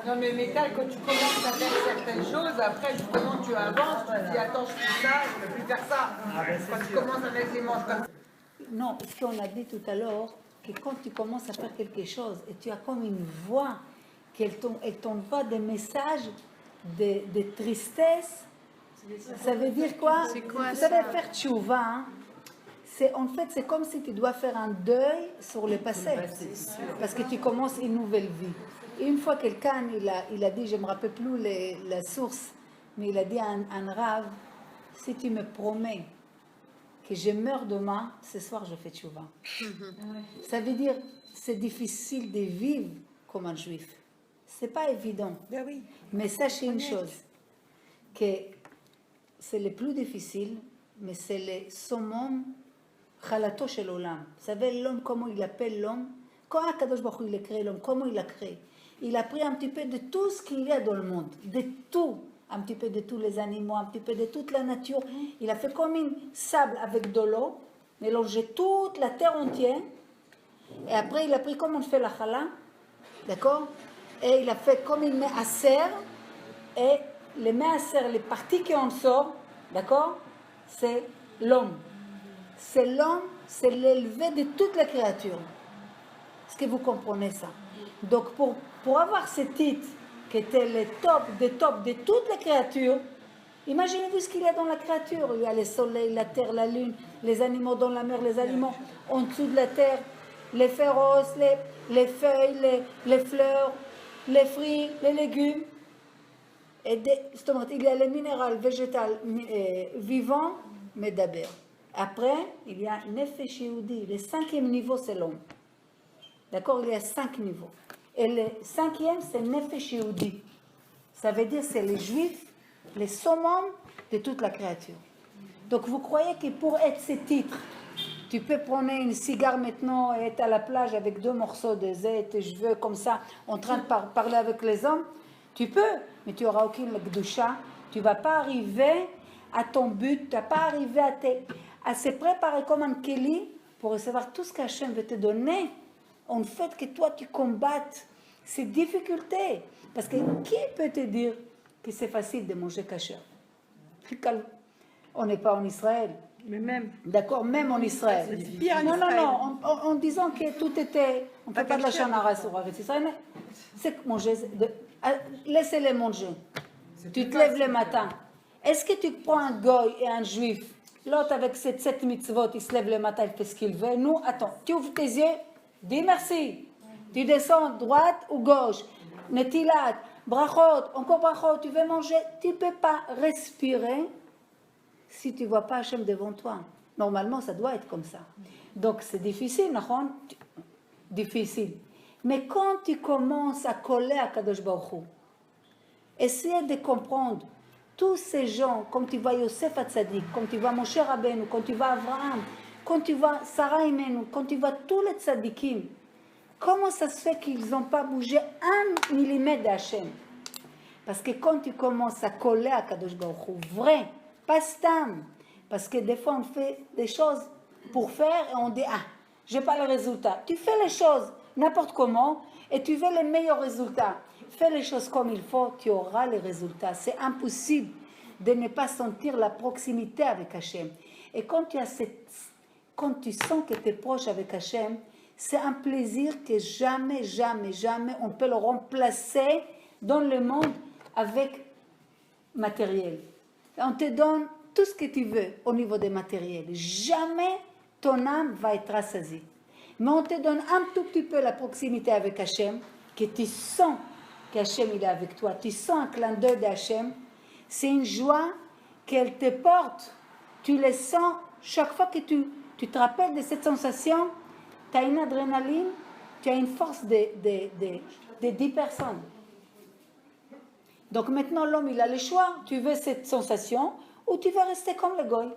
Non mais Métal, quand tu commences à faire certaines choses, après justement tu avances, tu te dis attends je fais ça, je ne peux plus faire ça. Quand tu commences à mettre les manches comme ça. Non, ce qu'on a dit tout à l'heure, que quand tu commences à faire quelque chose et tu as comme une voix, elle t'envoie des messages de tristesse, ça veut dire quoi? C'est quoi Vous ça? savez, faire tchouva, hein, en fait, c'est comme si tu dois faire un deuil sur le passé, parce que tu commences une nouvelle vie. Et une fois, quelqu'un, il a dit, je ne me rappelle plus la source, mais il a dit à un rave, si tu me promets que je meurs demain, ce soir je fais tchouva. Ça veut dire, c'est difficile de vivre comme un juif. C'est pas évident. Ben oui. Mais sachez une chose, que c'est le plus difficile, mais c'est le summum chalato shel olam. Vous savez, l'homme, comment il appelle l'homme? Quand Akadosh Baruch Hu, il a créé l'homme, comment il a créé? Il a pris un petit peu de tout ce qu'il y a dans le monde, de tout. Un petit peu de tous les animaux, un petit peu de toute la nature. Il a fait comme une sable avec de l'eau, mélangé toute la terre entière. Et après, il a pris comme on fait la challah, d'accord? Et il a fait comme une maaser. Et les maaser, les parties qui en sortent, d'accord? C'est l'homme. C'est l'homme, c'est l'élevé de toute la créature. Est-ce que vous comprenez ça? Donc, pour avoir ce titre, qui était le top de toutes les créatures, imaginez-vous ce qu'il y a dans la créature. Il y a le soleil, la terre, la lune, les animaux dans la mer, les animaux en dessous de la terre, les féroces, les feuilles, les fleurs, les fruits, les légumes. Et il y a les minéraux, végétal, vivants, mais d'abord. Après, il y a Nefesh Yehudi. Le 5e niveau, c'est l'homme. D'accord? Il y a 5 niveaux. Et le 5e, c'est Nefesh Yehudi. Ça veut dire c'est les juifs, les summum de toute la créature. Donc vous croyez que pour être ce titre, tu peux prendre une cigare maintenant et être à la plage avec 2 morceaux de zait, tes cheveux comme ça, en train de parler avec les hommes? Tu peux, mais tu n'auras aucune gdusha. Tu ne vas pas arriver à ton but, tu ne vas pas arriver à se préparer comme un keli pour recevoir tout ce qu'Hachem veut te donner. En fait, que toi, tu combattes ces difficultés. Parce que qui peut te dire que c'est facile de manger kasher? On n'est pas en Israël. Mais même. D'accord, même en Israël. C'est pire en non, Israël. non, non, en disant que tout était... On ne fait pas de la chanara sur Israël, mais c'est manger... Laissez-les manger. Tu te lèves le matin. Est-ce que tu prends un goy et un juif? L'autre avec ses 7 mitzvot, il se lève le matin, il fait ce qu'il veut. Nous, attends, tu ouvres tes yeux, dis merci. Tu descends droite ou gauche. Netilat, brachot, encore brachot, tu veux manger. Tu ne peux pas respirer si tu ne vois pas Hachem devant toi. Normalement, ça doit être comme ça. Donc, c'est difficile, non? Difficile. Mais quand tu commences à coller à Kadosh Baruch Hu, essayez de comprendre tous ces gens, comme tu vois Yosef Hatzadik, comme tu vois Moshe Rabbeinu, quand tu vois Abraham, quand tu vois Sarah Imenu, quand tu vois tous les tzadikim, comment ça se fait qu'ils n'ont pas bougé 1 millimètre d'Hachem? Parce que quand tu commences à coller à Kadosh Baruch Hu, vrai, pas stam, parce que des fois on fait des choses pour faire et on dit ah, j'ai pas le résultat. Tu fais les choses n'importe comment et tu veux les meilleurs résultats. Fais les choses comme il faut, tu auras les résultats. C'est impossible de ne pas sentir la proximité avec Hachem. Et quand tu sens que tu es proche avec Hachem, c'est un plaisir que jamais, jamais, jamais on peut le remplacer dans le monde avec matériel. On te donne tout ce que tu veux au niveau des matériels. Jamais ton âme va être rassasiée. Mais on te donne un tout petit peu la proximité avec Hachem, que tu sens qu'Hachem il est avec toi. Tu sens un clin d'œil d'Hachem. C'est une joie qu'elle te porte. Tu le sens chaque fois que tu te rappelles de cette sensation. Tu as une adrénaline, tu as une force de 10 personnes. Donc maintenant, l'homme, il a le choix. Tu veux cette sensation ou tu veux rester comme le goy.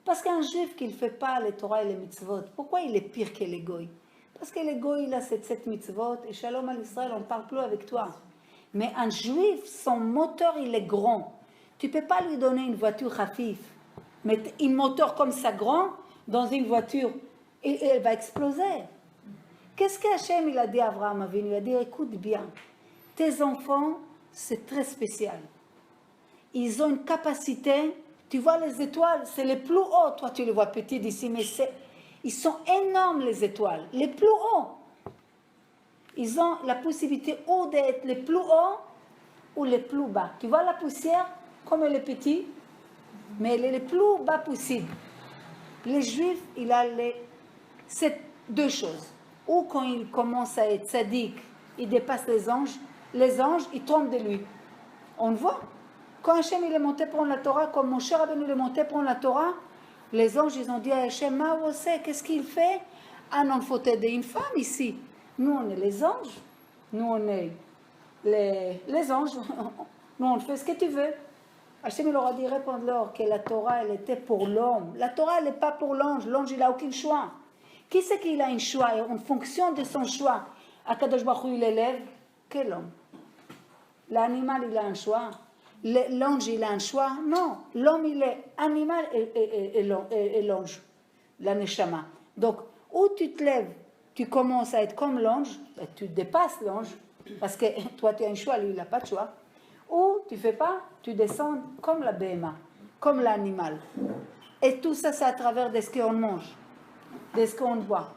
Parce qu'un juif qui ne fait pas les Torah et les mitzvot, pourquoi il est pire que les goy? Parce que les goy, il a cette 7 mitzvot et shalom à l'Israël, on ne parle plus avec toi. Mais un juif, son moteur, il est grand. Tu ne peux pas lui donner une voiture hafif. Mais un moteur comme ça grand, dans une voiture, et elle va exploser. Qu'est-ce qu'Hachem il a dit à Abraham Avinu? Il a dit, écoute bien, tes enfants, c'est très spécial. Ils ont une capacité, tu vois les étoiles, c'est les plus hauts, toi tu les vois petits d'ici, mais ils sont énormes les étoiles, les plus hauts. Ils ont la possibilité ou d'être les plus hauts ou les plus bas. Tu vois la poussière, comme elle est petite, mais elle est le plus bas possible. Les Juifs, il a c'est deux choses. Ou quand il commence à être sadique, il dépasse les anges, ils tombent de lui. On le voit. Quand Hachem il est monté prendre la Torah, quand mon cher Rabbeinu il est monté prendre la Torah, les anges ils ont dit à Hachem, qu'est-ce qu'il fait? Ah non, il faut aider une femme ici. Nous on est les anges. Nous on est les anges. Nous on fait ce que tu veux. Hachem il leur a dit, répondre-leur que la Torah elle était pour l'homme. La Torah elle n'est pas pour l'ange. L'ange il n'a aucun choix. Qui c'est qu'il a un choix? Et en fonction de son choix, Akadosh Baruch Hu il élève que l'homme. L'animal il a un choix. L'ange il a un choix? Non, l'homme il est animal et l'ange, la neshama. Donc, où tu te lèves, tu commences à être comme l'ange, tu dépasses l'ange, parce que toi tu as un choix, lui il n'a pas de choix. Ou tu fais pas, tu descends comme la BMA, comme l'animal. Et tout ça c'est à travers de ce qu'on mange, de ce qu'on boit,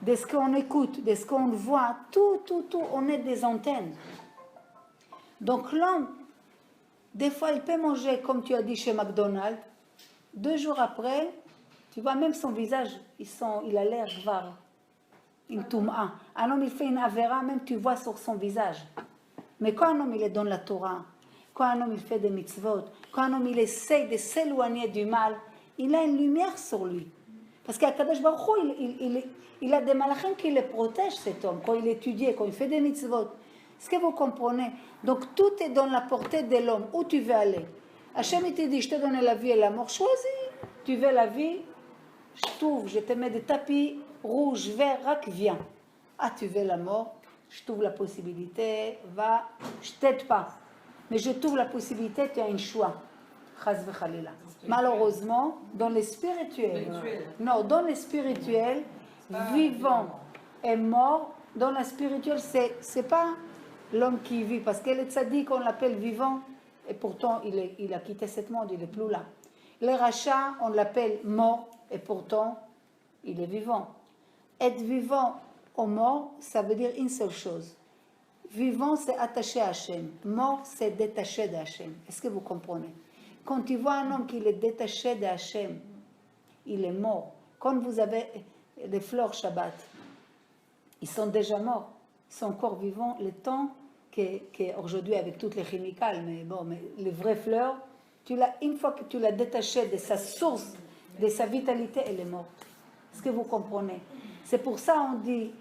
de ce qu'on écoute, de ce qu'on voit, tout, on est des antennes. Donc l'homme, des fois, il peut manger, comme tu as dit chez McDonald's. 2 jours après, tu vois, même son visage, il a l'air var. Une touma. Un homme, il fait une avéra, même tu vois sur son visage. Mais quand un homme, il est dans la Torah, quand un homme, il fait des mitzvot, quand un homme, il essaye de s'éloigner du mal, il a une lumière sur lui. Parce qu'Akadosh Baruch Hu, il a des malachim qui le protègent, cet homme, quand il étudie, quand il fait des mitzvot. Est-ce que vous comprenez? Donc tout est dans la portée de l'homme. Où tu veux aller? Hachem il te dit, je t'ai donné la vie et la mort. Choisis. Tu veux la vie? Je te mets des tapis rouges, verts, rac, viens. Ah, tu veux la mort? Je t'ouvre la possibilité, va. Je t'aide pas. Mais je t'ouvre la possibilité, tu as un choix. Chas v'chalila. Malheureusement, dans les spirituels, non, dans les spirituels, vivant et mort, dans la spirituelle, c'est pas l'homme qui vit, parce que le tzaddik, on l'appelle vivant, et pourtant il a quitté ce monde, il n'est plus là. Le rachat, on l'appelle mort, et pourtant il est vivant. Être vivant ou mort, ça veut dire une seule chose. Vivant, c'est attaché à Hachem. Mort, c'est détaché de Hachem. Est-ce que vous comprenez? Quand tu vois un homme qui est détaché de Hachem, il est mort. Quand vous avez des fleurs Shabbat, ils sont déjà morts. Ils sont encore vivants le temps qu'aujourd'hui avec toutes les chimicales, mais bon, mais les vraies fleurs, une fois que tu l'as détachée de sa source, de sa vitalité, elle est morte. Est-ce que vous comprenez? C'est pour ça on dit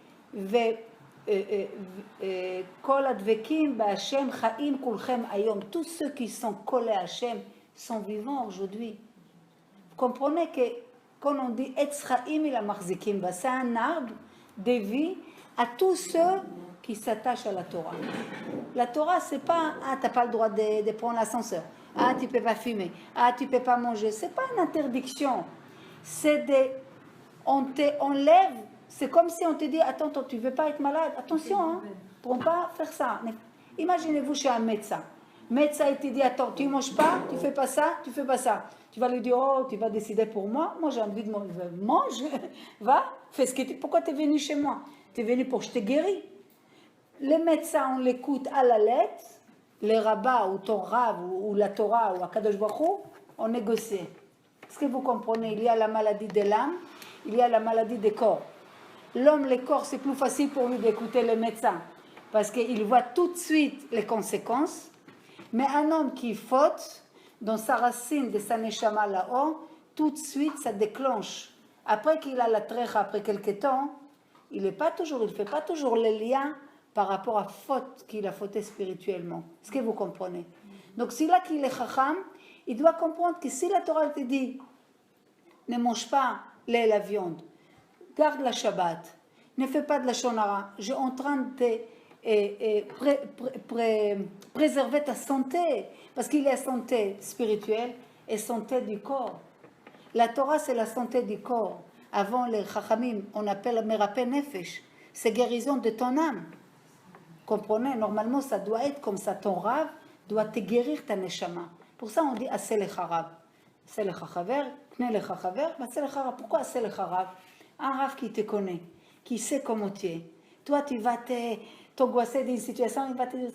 Kol advekim b'Hashem chaim kulchem ayom. Tous ceux qui sont collés à Hachem sont vivants aujourd'hui. Vous comprenez que quand on dit Etz chaim ila marzikim ba, c'est un arbre de vie à tous ceux qui s'attachent à la Torah. La Torah, c'est pas ah, t'as pas le droit de prendre l'ascenseur, ah, tu peux pas fumer, ah, tu peux pas manger. C'est pas une interdiction. C'est on t'enlève. C'est comme si on te dit attends, tu veux pas être malade, attention, hein, pour pas faire ça. Imaginez-vous chez un médecin. Médecin, il te dit attends, tu manges pas, tu fais pas ça, tu fais pas ça. Tu vas lui dire oh, tu vas décider pour moi. Moi, j'ai envie de manger. Mange, va, fais ce que tu. Pourquoi tu es venu chez moi? Tu es venu pour que je te guéris. Les médecins, on l'écoute à la lettre. Les rabbins, ou ton rab, ou la Torah, ou Akadosh Baruch Hu, on négocie. Est-ce que vous comprenez? Il y a la maladie de l'âme, il y a la maladie des corps. L'homme, les corps, c'est plus facile pour lui d'écouter le médecin, parce qu'il voit tout de suite les conséquences. Mais un homme qui faute, dans sa racine de sa neshama là-haut, tout de suite, ça déclenche. Après qu'il a la trécha, après quelques temps, il ne fait pas toujours les liens par rapport à faute qu'il a fauté spirituellement. Est-ce que vous comprenez? Donc, si là qu'il est chacham, il doit comprendre que si la Torah te dit ne mange pas lait et la viande, garde la Shabbat, ne fais pas de la shonara, je suis en train de préserver ta santé, parce qu'il y a santé spirituelle et santé du corps. La Torah, c'est la santé du corps. Avant les chachamim, on appelle merapé nefesh, c'est guérison de ton âme. Comprenez? Normalement, ça doit être comme ça. Ton rave doit te guérir ta neshama. Pour ça, on dit assez le rave. Assez le chaver, kne le chaver, assez le rave. Pourquoi assez le rave? Un rave qui te connaît, qui sait comment tu es. Toi, tu vas t'angoisser d'une situation, il va te dire,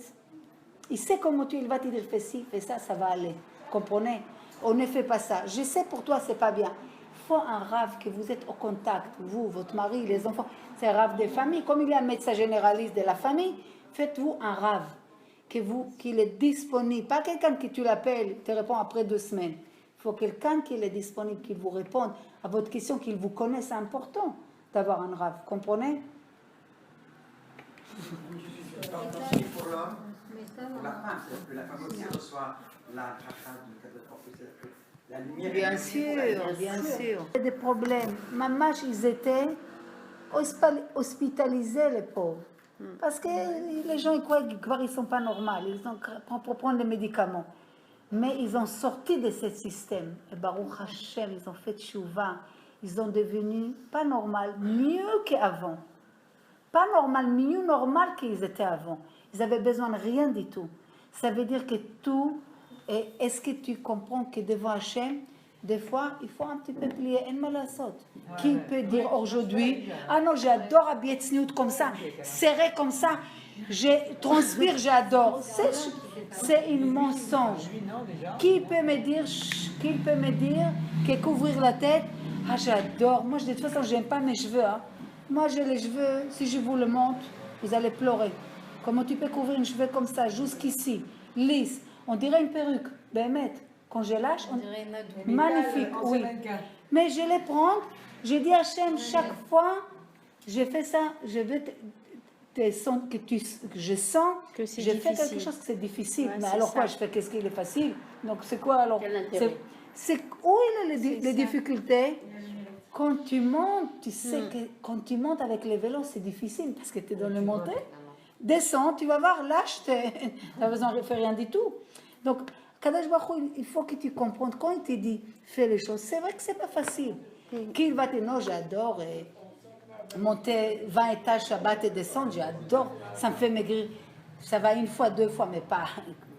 il sait comment tu es, il va te dire fais ci, fais ça, ça va aller. Comprenez? On ne fait pas ça. Je sais pour toi, c'est pas bien. Il faut un rave que vous êtes au contact, vous, votre mari, les enfants. C'est un rave de famille. Comme il y a un médecin généraliste de la famille, faites-vous un rave qu'il est disponible. Pas quelqu'un que tu l'appelles, te répond après 2 semaines. Il faut quelqu'un qui est disponible, qui vous réponde à votre question, qu'il vous connaisse. C'est important d'avoir un rave. Comprenez? Aussi pour l'homme, pour la femme, c'est-à-dire que la femme aussi reçoit la bracha du cadeau de la lumière. Bien sûr, bien sûr. Il y a des problèmes. Maman, ils étaient hospitalisés, les pauvres. Parce que les gens ils croient qu'ils ne sont pas normaux. Ils ont pour prendre des médicaments. Mais ils ont sorti de ce système. Et Baruch Hashem, ils ont fait tchouva. Ils sont devenus pas normal, mieux qu'avant. Pas normal, mieux normal qu'ils étaient avant. Ils avaient besoin de rien du tout. Ça veut dire que tout, est-ce que tu comprends que devant Hachem, des fois, il faut un petit peu plier. Qui peut dire aujourd'hui, ah non, j'adore habiller Tzniout comme ça, serré comme ça, je transpire, j'adore. C'est un mensonge. Qui peut me dire que couvrir la tête, ah j'adore. Moi, de toute façon, je n'aime pas mes cheveux. Hein. Moi, j'ai les cheveux, si je vous le montre, vous allez pleurer. Comment tu peux couvrir une cheveux comme ça, jusqu'ici, lisse? On dirait une perruque, Bémet. Quand je lâche, magnifique, oui. Mais je les prends, je dis à Hachem, chaque fois, je fais ça, je veux je sens que je fais quelque chose que c'est difficile. Ouais, mais alors quoi, je fais qu'est-ce qui est facile? Donc c'est quoi alors? C'est où il y a les difficultés? Quand tu montes, tu sais que quand tu montes avec les vélos, c'est difficile parce que tu es dans le montée. Descends, tu vas voir, lâche, tu n'as besoin de faire rien du tout. Donc, Kadosh Baruch Hu, il faut que tu comprennes. Quand il te dit fais les choses, c'est vrai que c'est pas facile. Qu'il va te dire non, j'adore monter 20 étages Shabbat et descendre, j'adore, ça me fait maigrir. Ça va 1 fois, 2 fois, mais pas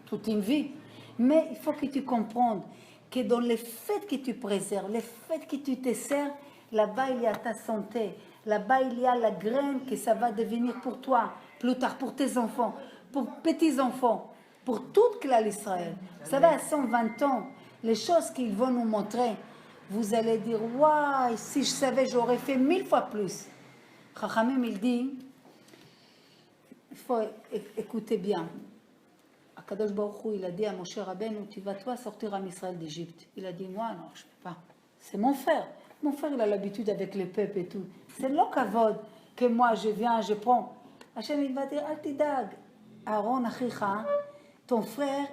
toute une vie. Mais il faut que tu comprennes que dans le fait que tu préserves, le fait que tu te sers, là-bas il y a ta santé, là-bas il y a la graine que ça va devenir pour toi, plus tard pour tes enfants, pour petits-enfants, pour toute Klal Israël. Vous savez, à 120 ans, les choses qu'ils vont nous montrer, vous allez dire, waouh, si je savais, j'aurais fait 1000 fois plus. Chachamim, il dit, il faut écouter bien. Akadosh Baruch Hu, il a dit à Moshe Rabbeinu, tu vas toi sortir en Israël d'Égypte. Il a dit, moi, non, je ne peux pas. C'est mon frère. Mon frère, il a l'habitude avec les peuples et tout. C'est l'okavod que moi, je viens, je prends. Hachem, il va dire, Altidag, Aaron, Achicha, ton frère,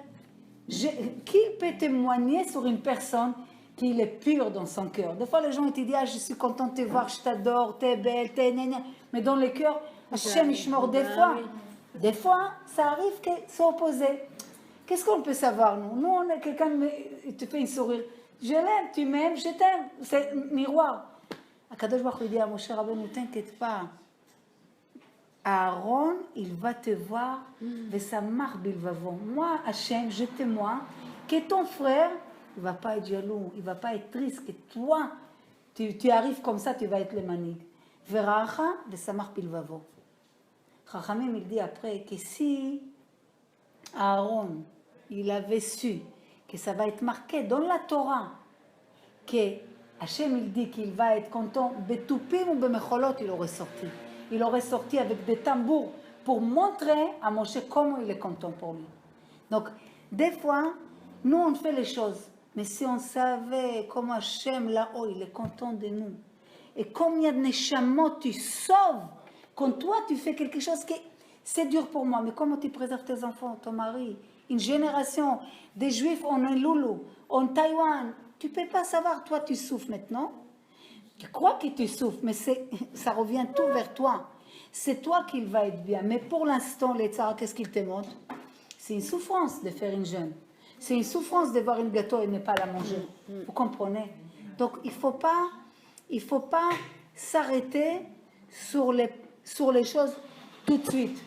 qui peut témoigner sur une personne qu'il est pur dans son cœur? Des fois, les gens te disent, ah, je suis content de te voir, je t'adore, t'es belle, t'es nénia. Mais dans le cœur, Hachem, il mord des fois, ça arrive que c'est opposé. Qu'est-ce qu'on peut savoir, nous? Nous, on est quelqu'un qui te fait une sourire. Je l'aime, tu m'aimes, je t'aime. C'est miroir. Akadosh Baruch Hu dit à Moshe Rabbeinu, ne t'inquiète pas. Aaron, il va te voir, mais ça marque, il va voir. Moi, Hachem, je témoigne que ton frère, il ne va pas être jaloux, il ne va pas être triste, que toi, tu arrives comme ça, tu vas être le manig. Veracha, mais ça marque, il va voir. Chachamim, il dit après que si Aaron, il avait su que ça va être marqué dans la Torah, que Hachem, il dit qu'il va être content, betupim ou bemecholot, il aurait sorti. Il aurait sorti avec des tambours pour montrer à Moshe comment il est content pour lui. Donc, des fois, nous, on fait les choses. Mais si on savait comment Hachem, là-haut, il est content de nous. Et combien de neshamot tu sauves quand toi, tu fais quelque chose qui... C'est dur pour moi, mais comment tu préserves tes enfants, ton mari? Une génération des Juifs en Loulou, en Taïwan. Tu ne peux pas savoir, toi, tu souffres maintenant. Tu crois que tu souffres, mais ça revient tout vers toi. C'est toi qui va être bien. Mais pour l'instant, les tsars, qu'est-ce qu'ils te montrent? C'est une souffrance de faire une jeûne. C'est une souffrance de voir une gâteau et ne pas la manger. Vous comprenez? Donc, il ne faut pas s'arrêter sur les choses tout de suite.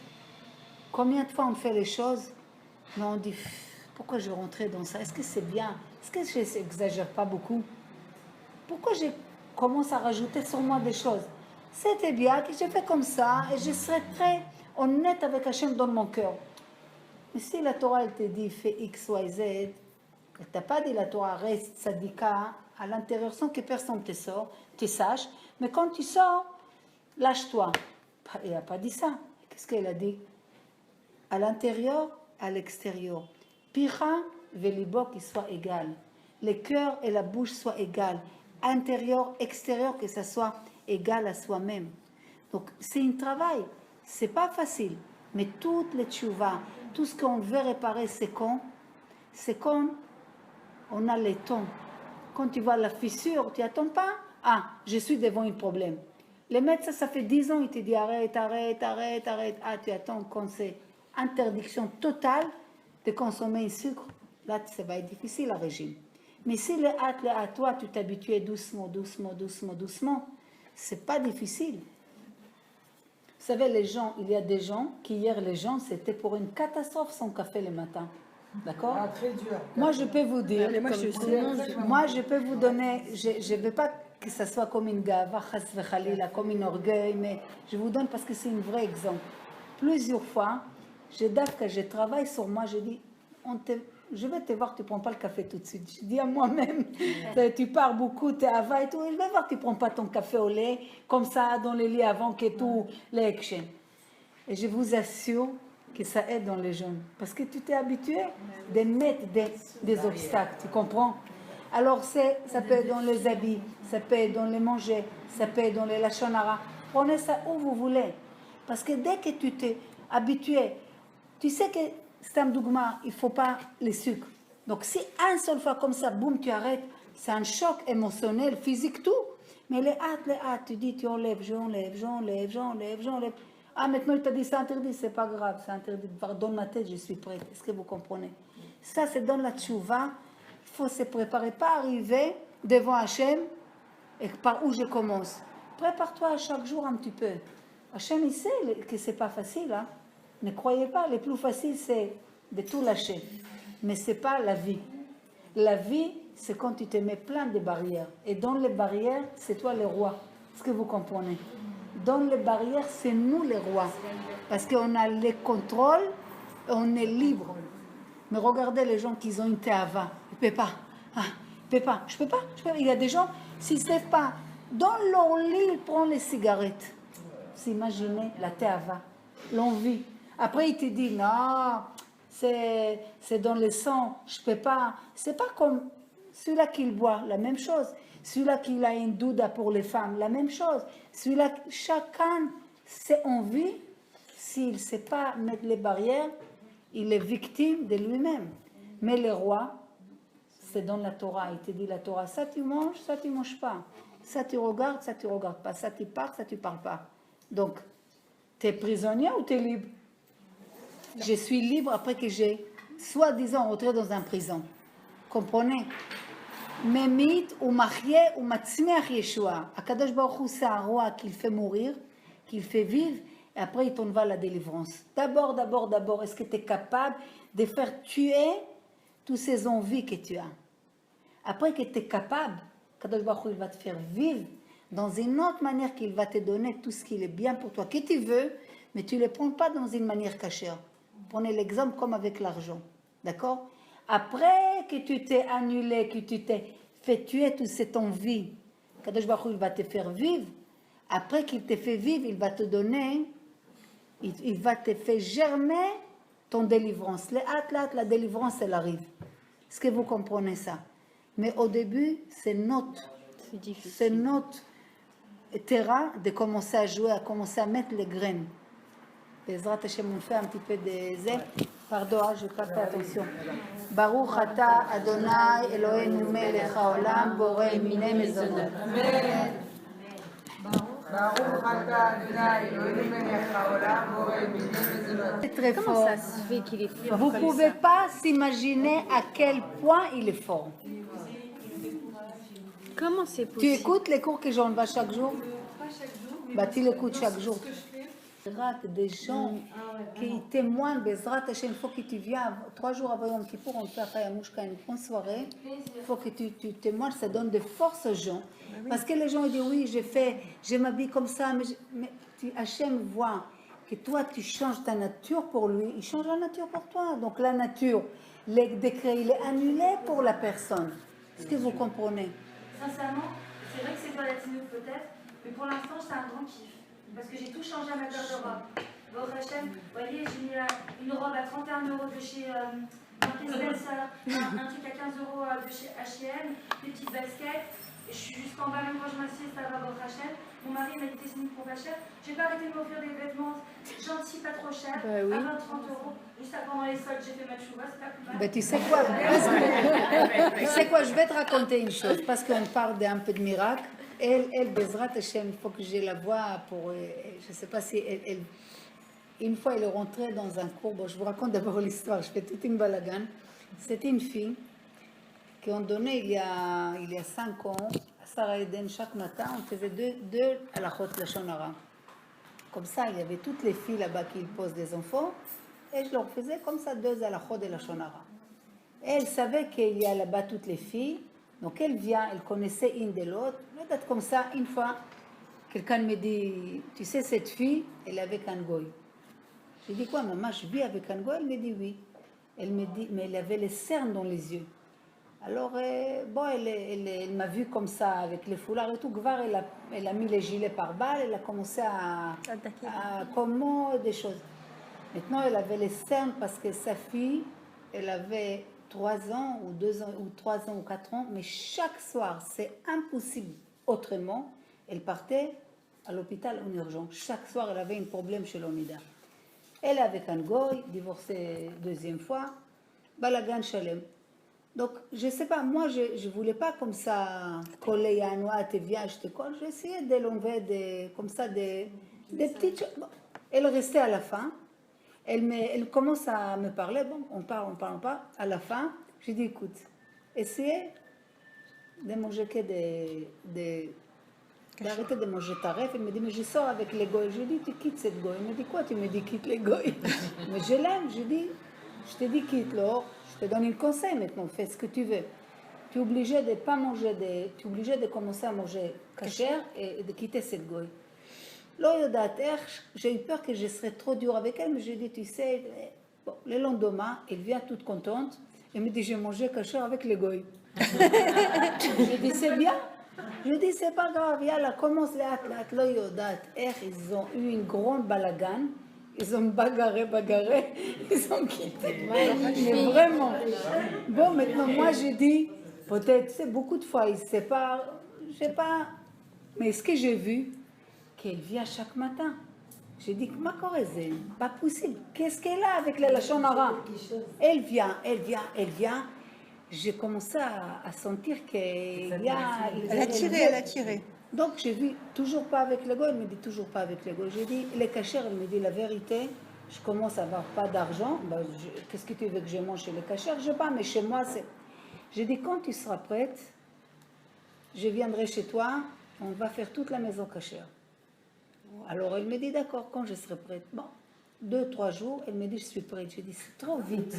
Combien de fois on fait les choses, mais on dit, pourquoi je rentrais dans ça? Est-ce que c'est bien? Est-ce que je n'exagère pas beaucoup? Pourquoi je commence à rajouter sur moi des choses? C'était bien que j'ai fait comme ça et je serai très honnête avec Hachem dans mon cœur. Mais si la Torah, elle te dit, fais X, Y, Z, elle ne t'a pas dit la Torah, reste tzadika à l'intérieur sans que personne te sache, mais quand tu sors, lâche-toi. Elle n'a pas dit ça. Qu'est-ce qu'elle a dit? À l'intérieur, à l'extérieur. Pira velibo qui soit égal. Le cœur et la bouche soient égales. Intérieur, extérieur, que ça soit égal à soi-même. Donc, c'est un travail. C'est pas facile. Mais toutes les tchouva, tout ce qu'on veut réparer, c'est quand on a les temps. Quand tu vois la fissure, tu n'attends pas. Ah, je suis devant un problème. Les médecins, ça fait 10 ans, ils te disent arrête, arrête, arrête, arrête. Ah, tu attends quand c'est interdiction totale de consommer un sucre. Là, ça va être difficile, le régime. Mais si à toi, tu t'habitues doucement, doucement, doucement, doucement, c'est pas difficile. Vous savez, les gens, il y a des gens qui hier, les gens, c'était pour une catastrophe sans café le matin. D'accord? Ah, très dur. Moi, je peux vous dire, Moi, je peux vous donner, je ne veux pas que ça soit comme une gava, comme un orgueil, mais je vous donne parce que c'est un vrai exemple. Plusieurs fois, je travaille sur moi, je dis, je vais te voir, tu ne prends pas le café tout de suite. Je dis à moi-même, tu pars beaucoup, tu es ava et tout, je vais voir, tu ne prends pas ton café au lait, comme ça, dans les lits avant que tout l'action. Et je vous assure que ça aide dans les jeunes. Parce que tu t'es habitué de mettre des obstacles, tu comprends? Alors, ça peut être dans les habits, ça peut être dans les manger, ça peut être dans les lachonara. Prenez ça où vous voulez. Parce que dès que tu t'es habitué, tu sais que c'est un dougma, il ne faut pas les sucres. Donc, si un seul fois comme ça, boum, tu arrêtes, c'est un choc émotionnel, physique, tout. Mais les hâtes, tu dis, tu enlèves, j'enlève. Ah, maintenant, il t'a dit, c'est interdit, c'est pas grave, c'est interdit. Dans ma tête, je suis prête. Est-ce que vous comprenez? Ça, c'est dans la tchouva. Il faut se préparer, pas arriver devant Hachem et par où je commence. Prépare-toi chaque jour un petit peu. Hachem, il sait que c'est pas facile, hein. Ne croyez pas, le plus facile, c'est de tout lâcher. Mais ce n'est pas la vie. La vie, c'est quand tu te mets plein de barrières. Et dans les barrières, c'est toi le roi. Est-ce que vous comprenez? Dans les barrières, c'est nous les rois. Parce qu'on a le contrôle et on est libre. Mais regardez les gens qui ont une théava. Ils ne peuvent pas. Ah, ils ne peuvent pas. Je ne peux pas. Il y a des gens, s'ils ne savent pas, dans leur lit, ils prennent les cigarettes. Vous imaginez la théava, l'envie. Après, il te dit, non, c'est dans le sang, je ne peux pas. C'est pas comme celui-là qui boit, la même chose. Celui-là qui a une douda pour les femmes, la même chose. Celui-là, chacun s'est envie, s'il ne sait pas mettre les barrières, il est victime de lui-même. Mais le roi, c'est dans la Torah. Il te dit la Torah, ça tu manges pas. Ça tu regardes pas. Ça tu parles pas. Donc, tu es prisonnier ou tu es libre? Je suis libre après que j'ai, soi-disant, rentré dans une prison. Comprenez? Memit ou marié ou matzmeach Yeshua. Akadosh Baruch Hu, c'est un roi qu'il fait mourir, qu'il fait vivre, et après il t'en va la délivrance. D'abord, est-ce que tu es capable de faire tuer toutes ces envies que tu as? Après que tu es capable, Akadosh Baruch Hu, il va te faire vivre dans une autre manière qu'il va te donner tout ce qui est bien pour toi, que tu veux, mais tu ne le prends pas dans une manière cachère. Prenez l'exemple comme avec l'argent. D'accord? Après que tu t'es annulé, que tu t'es fait tuer toute cette envie, Kadosh Baruch Hu, il va te faire vivre. Après qu'il te fait vivre, il va te donner, il va te faire germer ton délivrance. La délivrance, elle arrive. Est-ce que vous comprenez ça? Mais au début, c'est notre terrain de commencer à jouer, à commencer à mettre les graines. Bezrat Hashem, on fait un petit peu de zé. Pardon, je n'ai pas fait attention. Baruch ata Adonai Eloheinu melech haolam borei minei mezonot. Amen. Baruch ata Adonai Eloheinu melech haolam borei minei mezonot. C'est très Comment fort. ça se fait qu'il est fort Vous ne comme pouvez ça? pas s'imaginer à quel point il est fort. Comment c'est Tu possible? écoutes les cours que j'en vais chaque jour? Pas chaque jour, mais Bah, tu l'écoutes chaque jour. ce que je fais, Des gens qui témoignent, Bezrat Hashem, il faut que tu viens 3 jours avant Yom Kippour, on fait à Mouchka une grande soirée, il faut que tu témoignes, ça donne de force aux gens. Parce que les gens disent oui, je m'habille comme ça, mais Hashem voit que toi tu changes ta nature pour lui, il change la nature pour toi. Donc la nature, le décret, il est annulé pour la personne. Est-ce que vous comprenez? Sincèrement, c'est vrai que c'est de la latino peut-être, mais pour l'instant c'est un grand kiff. Parce que j'ai tout changé à ma garde-robe. Votre Hachem, vous voyez, j'ai mis une robe à 31 € de chez Marques Spencer, un truc à 15 € de chez H&M, des petites baskets. Et je suis jusqu'en bas, même quand je m'assieds, ça va votre Hachem. Mon mari m'a dit que c'est pour pas cher. J'ai pas arrêté de m'offrir des vêtements gentils, pas trop chers, à 20-30 €. Juste pendant les soldes, j'ai fait ma chouva, c'est pas plus mal. Ben, tu sais quoi, tu sais quoi, je vais te raconter une chose, parce qu'on parle d'un peu de miracle. Elle, Bezrat Hashem, il faut que je la voie pour, je ne sais pas si une fois elle est rentrée dans un cours, bon, je vous raconte d'abord l'histoire, je fais toute une balagan. C'était une fille qu'on donnait il y a 5 ans, à Sarah Eden, chaque matin, on faisait deux halachot lashon hara. Comme ça, il y avait toutes les filles là-bas qui posent des enfants, et je leur faisais comme ça 2 halachot de lashon hara. Elle savait qu'il y a là-bas toutes les filles. Donc elle vient, elle connaissait une de l'autre. Peut-être comme ça, une fois, quelqu'un me dit, tu sais, cette fille, elle est avec un goy. J'ai dit quoi, maman, je vis avec un goy? Elle me dit oui. Elle me dit, mais elle avait les cernes dans les yeux. Alors, bon, elle m'a vu comme ça, avec les foulards et tout. Gvar, elle a mis les gilets par balles, elle a commencé à comment des choses. Maintenant, elle avait les cernes parce que sa fille, elle avait 3 ans ou 2 ans ou 3 ans ou 4 ans, mais chaque soir, c'est impossible autrement, elle partait à l'hôpital en urgence. Chaque soir, elle avait un problème chez l'Onida. Elle est avec un goy, divorcée 2e fois, balagan shalem. Donc, je ne sais pas, moi, je ne voulais pas comme ça coller à noix, te viens, je te colle. J'ai essayé de l'enlever comme ça des petites choses. Bon, elle restait à la fin. Elle commence à me parler, bon, on parle pas. À la fin, je dis, écoute, essayez de manger d'arrêter de manger ta rêve. Elle me dit, mais je sors avec les goy. Je dis, tu quittes cette goy. Elle me dit, quoi, tu me dis, quitte les goy? Mais je l'aime, je dis, je te dis, quitte, là, je te donne un conseil maintenant, fais ce que tu veux. Tu es obligé de pas manger, tu es obligé de commencer à manger kasher et de quitter cette goy. J'ai eu peur que je serais trop dure avec elle, mais j'ai dit, tu sais, bon, le lendemain, elle vient toute contente, elle me dit, j'ai mangé kasher avec les goy. Je dis, c'est bien. Je dis, c'est pas grave, yalla, commence ils ont eu une grande balagan, ils ont bagarré, ils ont quitté. Mais vraiment. Bon, maintenant, moi, je dis, peut-être, c'est beaucoup de fois, ils se séparent, je sais pas, mais ce que j'ai vu, qu'elle vient chaque matin. J'ai dit, ma corézine, pas possible. Qu'est-ce qu'elle a avec les lachon hara? Elle vient. J'ai commencé à sentir qu'il y a... Elle a tiré. Donc j'ai vu, toujours pas avec les goy, elle me dit toujours pas avec les goy. J'ai dit, les cachers, elle me dit la vérité, je commence à avoir pas d'argent. Ben, qu'est-ce que tu veux que je mange chez les cachers? Je sais pas, mais chez moi, c'est... J'ai dit, quand tu seras prête, je viendrai chez toi, on va faire toute la maison cachère. Alors elle me dit, d'accord, quand je serai prête. Bon, 2-3 jours, elle me dit, je suis prête. Je dis, c'est trop vite.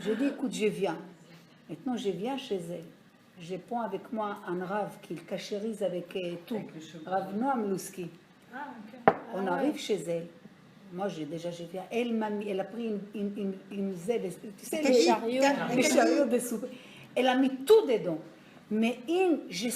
Je dis, écoute, je viens. Maintenant, je viens chez elle. Je prends avec moi un rave qu'il cachérise avec tout. Rav Noam Louski. On arrive chez elle. Moi, je viens. Elle a pris une zèle, tu sais, les chariots de soupe. Elle a mis tout dedans. Mais j'ai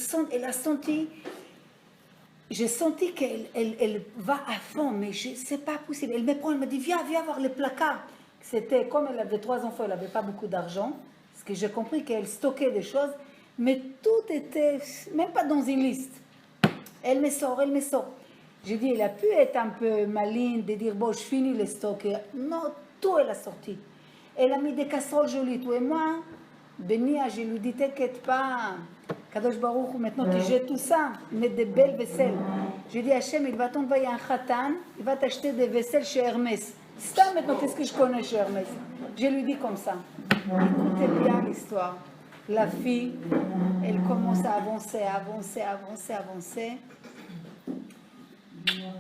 senti qu'elle va à fond, mais c'est pas possible. Elle me prend, elle me dit, viens voir les placards. C'était comme elle avait 3 enfants, elle n'avait pas beaucoup d'argent. Parce que j'ai compris qu'elle stockait des choses, mais tout était, même pas dans une liste. Elle me sort. J'ai dit, elle a pu être un peu maligne, de dire, bon, je finis les stocks. Non, tout elle a sorti. Elle a mis des casseroles jolies, tout. Et moi, Benia, je lui dis, t'inquiète pas, Kadosh Baruch, maintenant tu jettes tout ça, mets des belles vaisselles. J'ai dit, Hachem, il va t'envoyer un khatan, il va t'acheter des vaisselles chez Hermès. C'est ça maintenant, qu'est-ce que je connais chez Hermès? Je lui dis comme ça. Écoutez bien l'histoire. La fille, elle commence à avancer.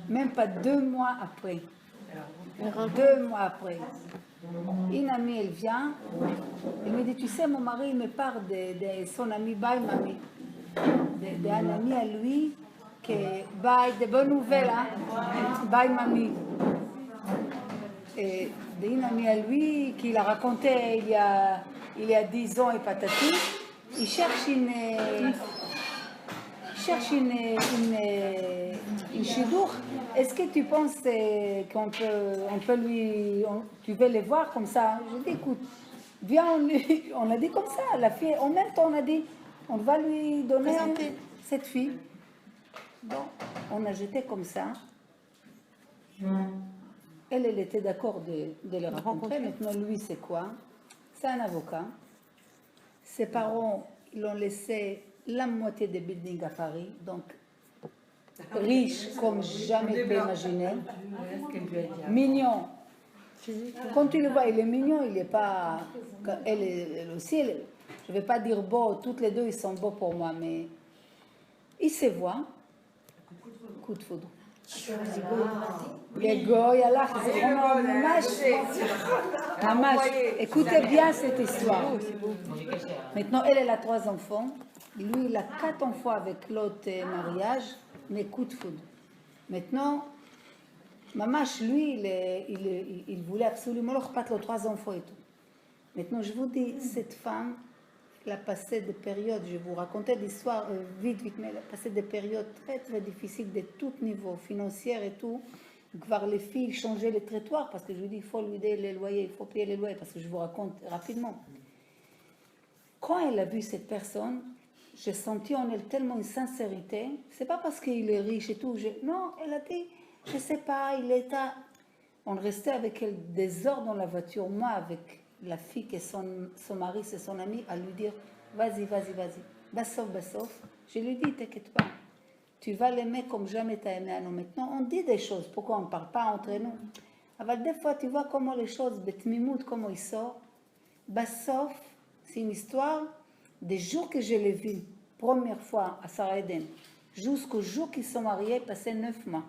Même pas 2 mois après. 2 mois après. Une amie, elle vient, elle me dit, tu sais, mon mari, il me parle de son ami Bye Mami, d'un ami à lui, qui Bye, de bonnes nouvelles, hein, Bye Mami. Et d'une amie à lui, qu'il a raconté il y a 10 ans et patati, il cherche une chidour. Est-ce que tu penses qu'on peut lui... tu veux les voir comme ça? Je dis, écoute, viens, on l'a dit comme ça. La fille, en même temps, on a dit, on va lui donner cette fille. Bon, on a jeté comme ça. Elle était d'accord de les rencontrer. Maintenant, lui, c'est quoi? C'est un avocat. Ses parents, ils l'ont laissé la moitié des buildings à Paris, donc riche comme jamais pu imaginer, mignon. Quand tu le vois, il est mignon, il n'est pas... Elle aussi, je ne vais pas dire beau, toutes les deux, ils sont beaux pour moi, mais ils se voient. Coup de foudre. Les goy, Allah, c'est vraiment mamach. Écoutez bien cette histoire. Maintenant, elle a 3 enfants. Lui, il a 4 enfants avec l'autre mariage, mais coup de foudre. Maintenant, Mamash, lui, il voulait absolument leur battre les 3 enfants et tout. Maintenant, je vous dis, cette femme, elle a passé des périodes, je vais vous raconter l'histoire vite, mais elle a passé des périodes très, très difficiles de tout niveau, financière et tout. Voir les filles changer les trottoirs, parce que je vous dis, il faut lui donner les loyers, il faut payer les loyers, parce que je vous raconte rapidement. Quand elle a vu cette personne, j'ai senti en elle tellement une sincérité. C'est pas parce qu'il est riche et tout. Non, elle a dit, je sais pas, il est à... On restait avec elle des heures dans la voiture, moi avec la fille qui est son mari, c'est son ami, à lui dire, vas-y. Bassof. Je lui dis, t'inquiète pas, tu vas l'aimer comme jamais t'as aimé à nous. Maintenant, on dit des choses, pourquoi on ne parle pas entre nous? Alors, des fois, tu vois comment les choses, Betmimout, comment il sort. Bassof, c'est une histoire des jours que je l'ai vu, première fois à Sarah Eden, jusqu'au jour qu'ils sont mariés, passé 9 mois.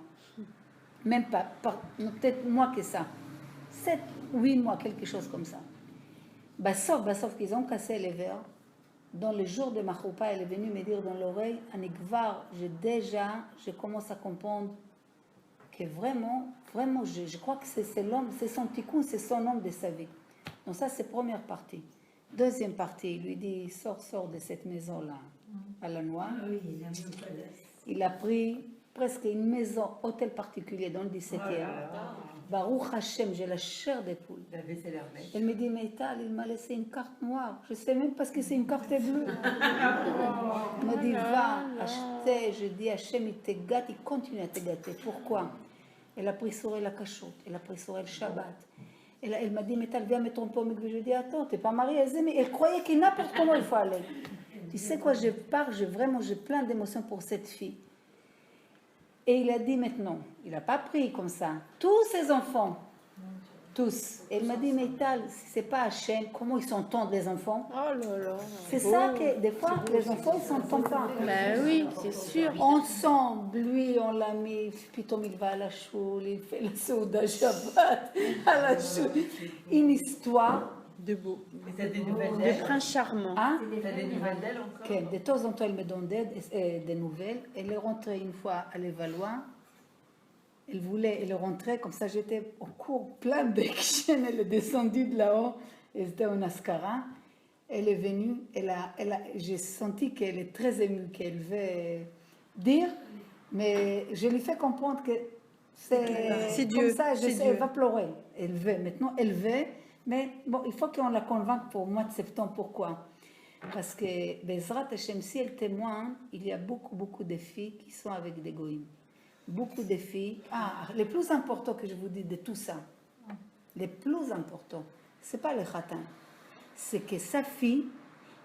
Même pas, peut-être moins que ça. 7, 8 mois, quelque chose comme ça. Bassof, qu'ils ont cassé les verres. Dans le jour de ma choupa, elle est venue me dire dans l'oreille, Anigvar, je commence à comprendre que vraiment, je crois que c'est l'homme, c'est son tikkun, c'est son homme de sa vie. Donc ça, c'est première partie. Deuxième partie, il lui dit, sors de cette maison-là, à la noix. Il a pris presque une maison, hôtel particulier dans le 17e. Baruch Hashem, j'ai la chair des poules. Elle me dit, mais Tal, il m'a laissé une carte noire. Je sais même pas ce que c'est une carte bleue. Il m'a dit, va, acheter. Je dis, Hashem, il te gâte, il continue à te gâter. Pourquoi? Elle a pris sur elle la cachotte, elle a pris sur elle le Shabbat. Elle m'a dit, mais Tal, viens me tromper au milieu. Je dis, attends, t'es pas mariée, mais elle croyait qu'il n'importe comment il faut aller. Tu sais quoi, j'ai plein d'émotions pour cette fille. Et il a dit maintenant, il n'a pas pris comme ça, tous ses enfants, tous. Et il m'a dit, mais Tal, si c'est pas Hachem, comment ils s'entendent les enfants? Oh là là. C'est ça que, des fois, les enfants, ils s'entendent pas. Ben oui, c'est sûr. Ensemble, lui, on l'a mis, plutôt il va à la choule, il fait la souda Shabbat, à la choule. Une histoire. De beau. Et t'as des nouvelles De d'elle? prince charmant. Hein? T'as des nouvelles d'elle encore? Okay. De temps en temps, elle me donne des nouvelles. Elle est rentrée une fois à Levallois. Elle est rentrée, comme ça j'étais au cours plein d'action. Elle est descendue de là-haut. Elle était en Ascara. Elle est venue. J'ai senti qu'elle est très émue, qu'elle veut dire, mais je lui fais comprendre que c'est Dieu. Comme ça, elle va pleurer. Elle veut. Maintenant, elle veut. Mais bon, il faut qu'on la convainque pour le mois de septembre. Pourquoi? Parce que Bezrat Hashem, si elle témoigne, il y a beaucoup de filles qui sont avec des goïms. Beaucoup de filles. Les plus importants que je vous dis de tout ça, les plus importants, c'est pas le khatam. C'est que sa fille,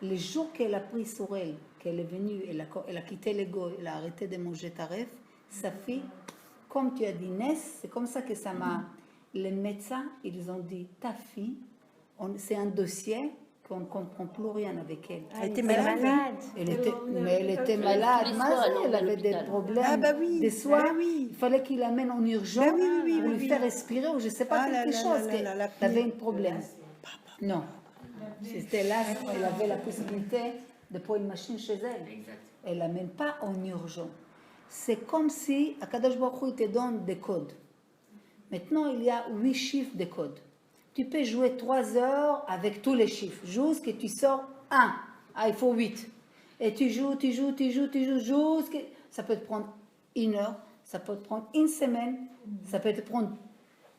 le jour qu'elle a pris sur elle, qu'elle est venue, elle a quitté les goïs, elle a arrêté de manger taref, sa fille, comme tu as dit, Ness, c'est comme ça que ça m'a... Les médecins, ils ont dit, ta fille, c'est un dossier, qu'on ne comprend plus rien avec elle. Elle était malade. Mais elle était malade, elle avait des problèmes, Ah bah oui, des soins. bah oui. Il fallait qu'il l'amène en urgence Bah oui, pour lui oui. faire respirer ou je ne sais pas, Ah là quelque là chose. là là là, Elle avait un problème. Non. C'était là, elle avait la possibilité de prendre une machine chez elle. Elle ne l'amène pas en urgence. C'est comme si Akadosh Baruch Hu te donne des codes. Maintenant, il y a 8 chiffres de codes. Tu peux jouer 3 heures avec tous les chiffres, jusqu'à tu sors 1. Ah, il faut 8. Et tu joues, jusqu'à... Ça peut te prendre 1 heure, ça peut te prendre 1 semaine, ça peut te prendre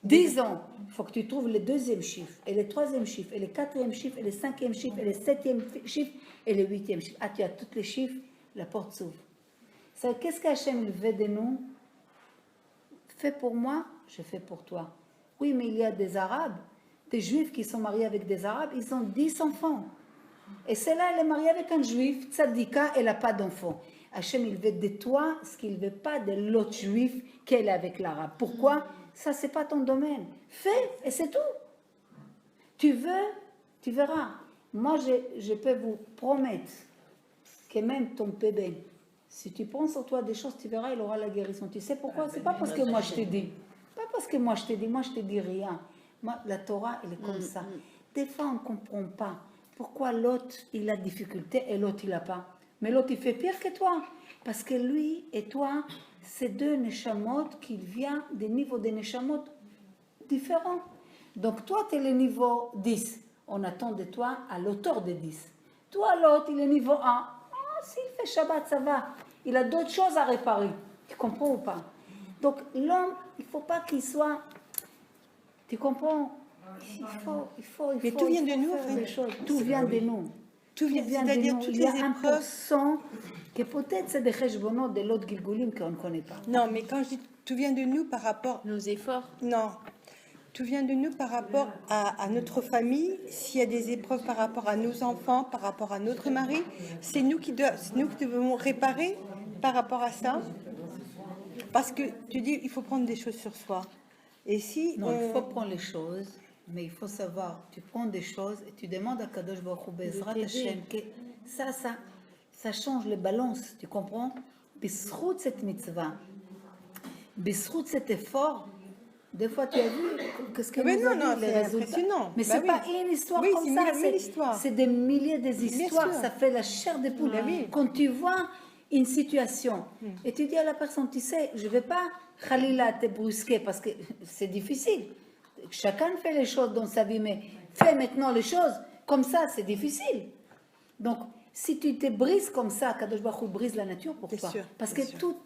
10 ans. Il faut que tu trouves le 2e chiffre, et le 3e chiffre, et le 4e chiffre, et le 5e chiffre, et le 7e chiffre, et le 8e chiffre. Ah, tu as tous les chiffres, la porte s'ouvre. Ça, qu'est-ce qu'Hachem veut de nous? Fais pour moi, je fais pour toi. Oui, mais il y a des Arabes, des Juifs qui sont mariés avec des Arabes, ils ont 10 enfants. Et celle-là, elle est mariée avec un Juif, tzadika, elle n'a pas d'enfants. Hachem, il veut de toi ce qu'il ne veut pas de l'autre Juif qu'elle est avec l'Arabe. Pourquoi? Ça, ce n'est pas ton domaine. Fais, et c'est tout. Tu veux, tu verras. Moi, je peux vous promettre que même ton bébé, si tu prends sur toi des choses, tu verras, il aura la guérison. Tu sais pourquoi? C'est pas parce que moi je te dis. Pas parce que moi je te dis rien. Moi, la Torah, elle est comme ça. Des fois, on ne comprend pas pourquoi l'autre, il a difficulté et l'autre, il n'a pas. Mais l'autre, il fait pire que toi. Parce que lui et toi, c'est 2 neshamot qui viennent des niveaux de neshamot différents. Donc, toi, tu es le niveau 10. On attend de toi à l'auteur de 10. Toi, l'autre, il est niveau 1. Ah, s'il fait Shabbat, ça va. Il a d'autres choses à réparer. Tu comprends ou pas? Donc, l'homme, il ne faut pas qu'il soit... Tu comprends? Il faut Mais tout vient de nous, en faire fait. des choses. Tout vient de nous. Tout vient, de c'est-à-dire nous. toutes Il y a les 1% que peut-être c'est des cheshbonot de l'autre Gilgulim qu'on ne connaît pas. Non, mais quand je dis tout vient de nous par rapport... Nos efforts. Non. Tout vient de nous par rapport à notre famille. S'il y a des épreuves par rapport à nos enfants, par rapport à notre mari, c'est nous qui devons réparer par rapport à ça. Parce que tu dis, il faut prendre des choses sur soi. Et si Non, il faut prendre les choses, mais il faut savoir, tu prends des choses et tu demandes à Kadosh Baruch Hu Bezrat Hashem que ça change les balances, tu comprends? Bisrout cette mitzvah, bisrout cet effort. Des fois, tu as vu qu'est-ce que mais nous non, a dit, non, les c'est résultats. impressionnant. Mais Bah c'est oui. pas une histoire Oui, comme c'est ça, mille histoires. c'est des milliers d'histoires, sûr. ça fait la chair de poule. Bah oui. Quand tu vois une situation et tu dis à la personne, tu sais, je ne vais pas, Khalila, te brusquer parce que c'est difficile. Chacun fait les choses dans sa vie, mais fais maintenant les choses comme ça, c'est difficile. Donc, si tu te brises comme ça, Kadosh Baruch Hu brise la nature pour Bien toi. sûr, Parce bien que sûr. tout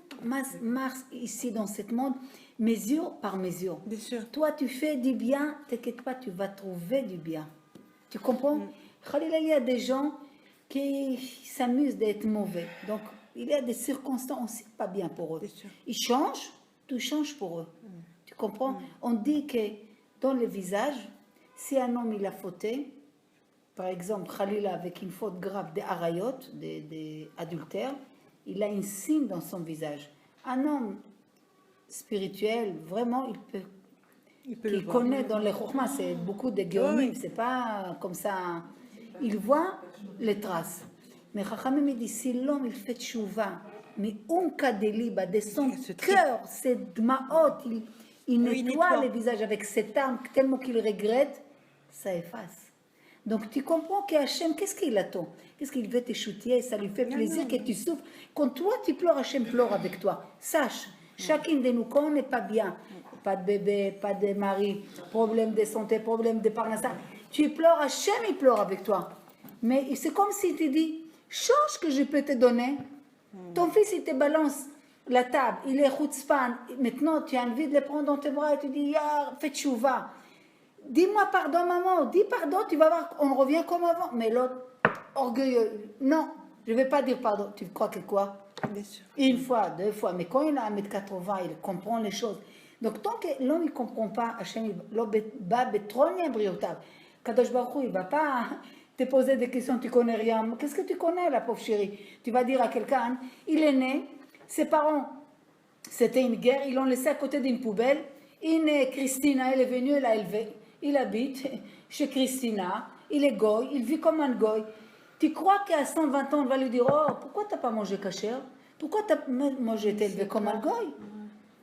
marche ici dans ce monde, mesure par mesure. Bien sûr. Toi, tu fais du bien, t'inquiète pas, tu vas trouver du bien. Tu comprends? Khalila, il y a des gens qui s'amusent d'être mauvais. Donc, il y a des circonstances aussi pas bien pour eux. Bien sûr. Ils changent, tout change pour eux. Tu comprends? On dit que dans le visage, si un homme il a fauté, par exemple, Khalila avec une faute grave des harayot, des adultères, il a un signe dans son visage. Un homme spirituel, vraiment, Il peut qui le voir. connaît dans les chokhmah, c'est beaucoup de géonim, c'est pas comme ça. Il voit les traces. Mais Chachamim me dit, si l'homme il fait tchouva, mais deliba de son Ce cœur, ses dmaot, il Oui, nettoie nettoie. le visage avec cette arme tellement qu'il regrette, ça efface. Donc tu comprends qu'Hachem, qu'est-ce qu'il attend? Qu'est-ce qu'il veut t'échouter? Ça lui fait plaisir que tu souffres. Quand toi tu pleures, Hachem pleure avec toi. Sache, chacun de nous, quand on n'est pas bien, pas de bébé, pas de mari, problème de santé, problème de parnassa, tu pleures, Hachem il pleure avec toi. Mais c'est comme si tu dis, change que je peux te donner. Ton fils il te balance la table, il est chutzpan, maintenant tu as envie de le prendre dans tes bras et tu dis, ya, fais tchouva. Dis-moi pardon maman, dis pardon, tu vas voir, on revient comme avant. Mais l'autre, orgueilleux, non, je ne vais pas dire pardon. Tu crois que quoi? Bien sûr. Une fois, 2 fois, mais quand il a 1m80, il comprend les choses. Donc tant que l'homme ne comprend pas, Hachem, l'homme va betronia briotav. Kadosh Baruch Hu, il ne va pas te poser des questions, tu ne connais rien. Qu'est-ce que tu connais, la pauvre chérie? Tu vas dire à quelqu'un, il est né, ses parents, c'était une guerre, ils l'ont laissé à côté d'une poubelle. Christina, elle est venue, elle a élevé. Il habite chez Christina, il est goy, il vit comme un goy. Tu crois qu'à 120 ans, on va lui dire, oh, pourquoi tu n'as pas mangé kasher? Pourquoi moi j'ai été élevé comme un goy?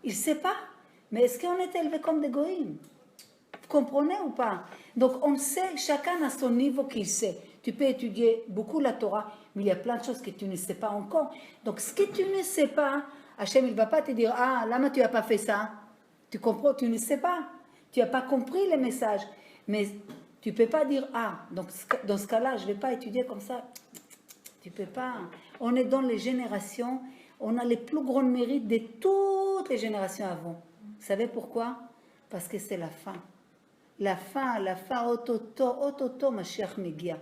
Il ne sait pas. Mais est-ce qu'on est élevé comme des goïms? Vous comprenez ou pas? Donc on sait, chacun à son niveau qu'il sait. Tu peux étudier beaucoup la Torah, mais il y a plein de choses que tu ne sais pas encore. Donc ce que tu ne sais pas, Hachem il ne va pas te dire, ah, là tu n'as pas fait ça. Tu comprends? Tu ne sais pas. Tu n'as pas compris les messages. Mais tu ne peux pas dire, ah, donc dans ce cas-là, je ne vais pas étudier comme ça. Tu ne peux pas. On est dans les générations, on a les plus grands mérites de toutes les générations avant. Vous savez pourquoi? Parce que c'est la fin. La fin, autoto, Mashiach Megia.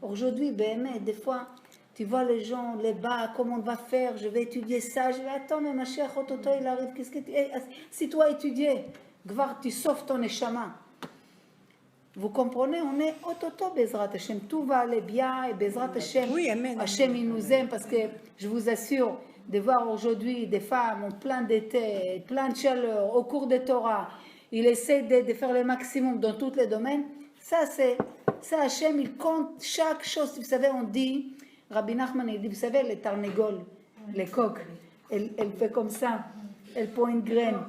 Aujourd'hui, des fois, tu vois les gens, les bas, comment on va faire, je vais étudier ça, je vais attends, mais Mashiach, autoto, il arrive, qu'est-ce que tu... si toi étudier, Gvar, tu sauves ton échama. Vous comprenez, on est autoto, Bezrat Hashem, tout va aller bien, et Bezrat Hashem, Oui, amen. Hashem, il nous aime, parce que je vous assure, de voir aujourd'hui des femmes en plein d'été, plein de chaleur, au cours des Torah, il essaie de faire le maximum dans tous les domaines, ça Hashem, il compte chaque chose. Vous savez, on dit, Rabbi Nachman, il dit, vous savez, les tarnégoles, les coques, elle fait comme ça, elle prend une graine.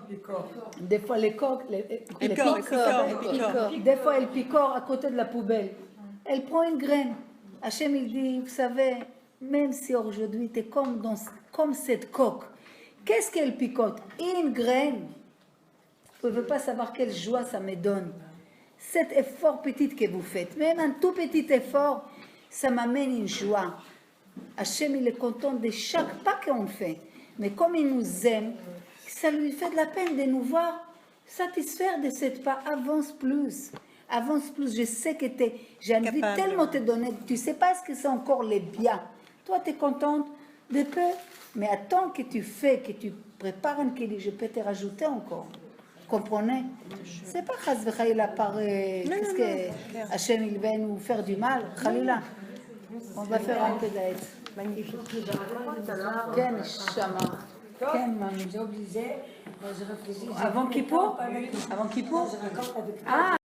Des fois, les coques, des fois, elle picore à côté de la poubelle. Elle prend une graine. Hashem, il dit, vous savez, même si aujourd'hui, tu es comme cette coque, qu'est-ce qu'elle picote? Une graine. Vous ne pouvez pas savoir quelle joie ça me donne. Cet effort petit que vous faites, même un tout petit effort, ça m'amène une joie. Hachem, il est content de chaque pas qu'on fait. Mais comme il nous aime, ça lui fait de la peine de nous voir satisfaire de cette pas. Avance plus. Avance plus. Je sais que j'ai envie tellement de te donner. Tu ne sais pas ce que c'est encore les biens. Toi, tu es contente de peu. Mais attends que tu fais, que tu prépares un kili, je peux te rajouter encore. Comprenez? C'est pas Chaz v'Chaïla par qu'est-ce que Hachem il va nous faire du mal. Khalila, on va faire un peu d'aide. Magnifique. Ken Shama. Ken Mami. J'ai obligé, je réfléchis. Avant Kippour? Avant Kippour? Ah.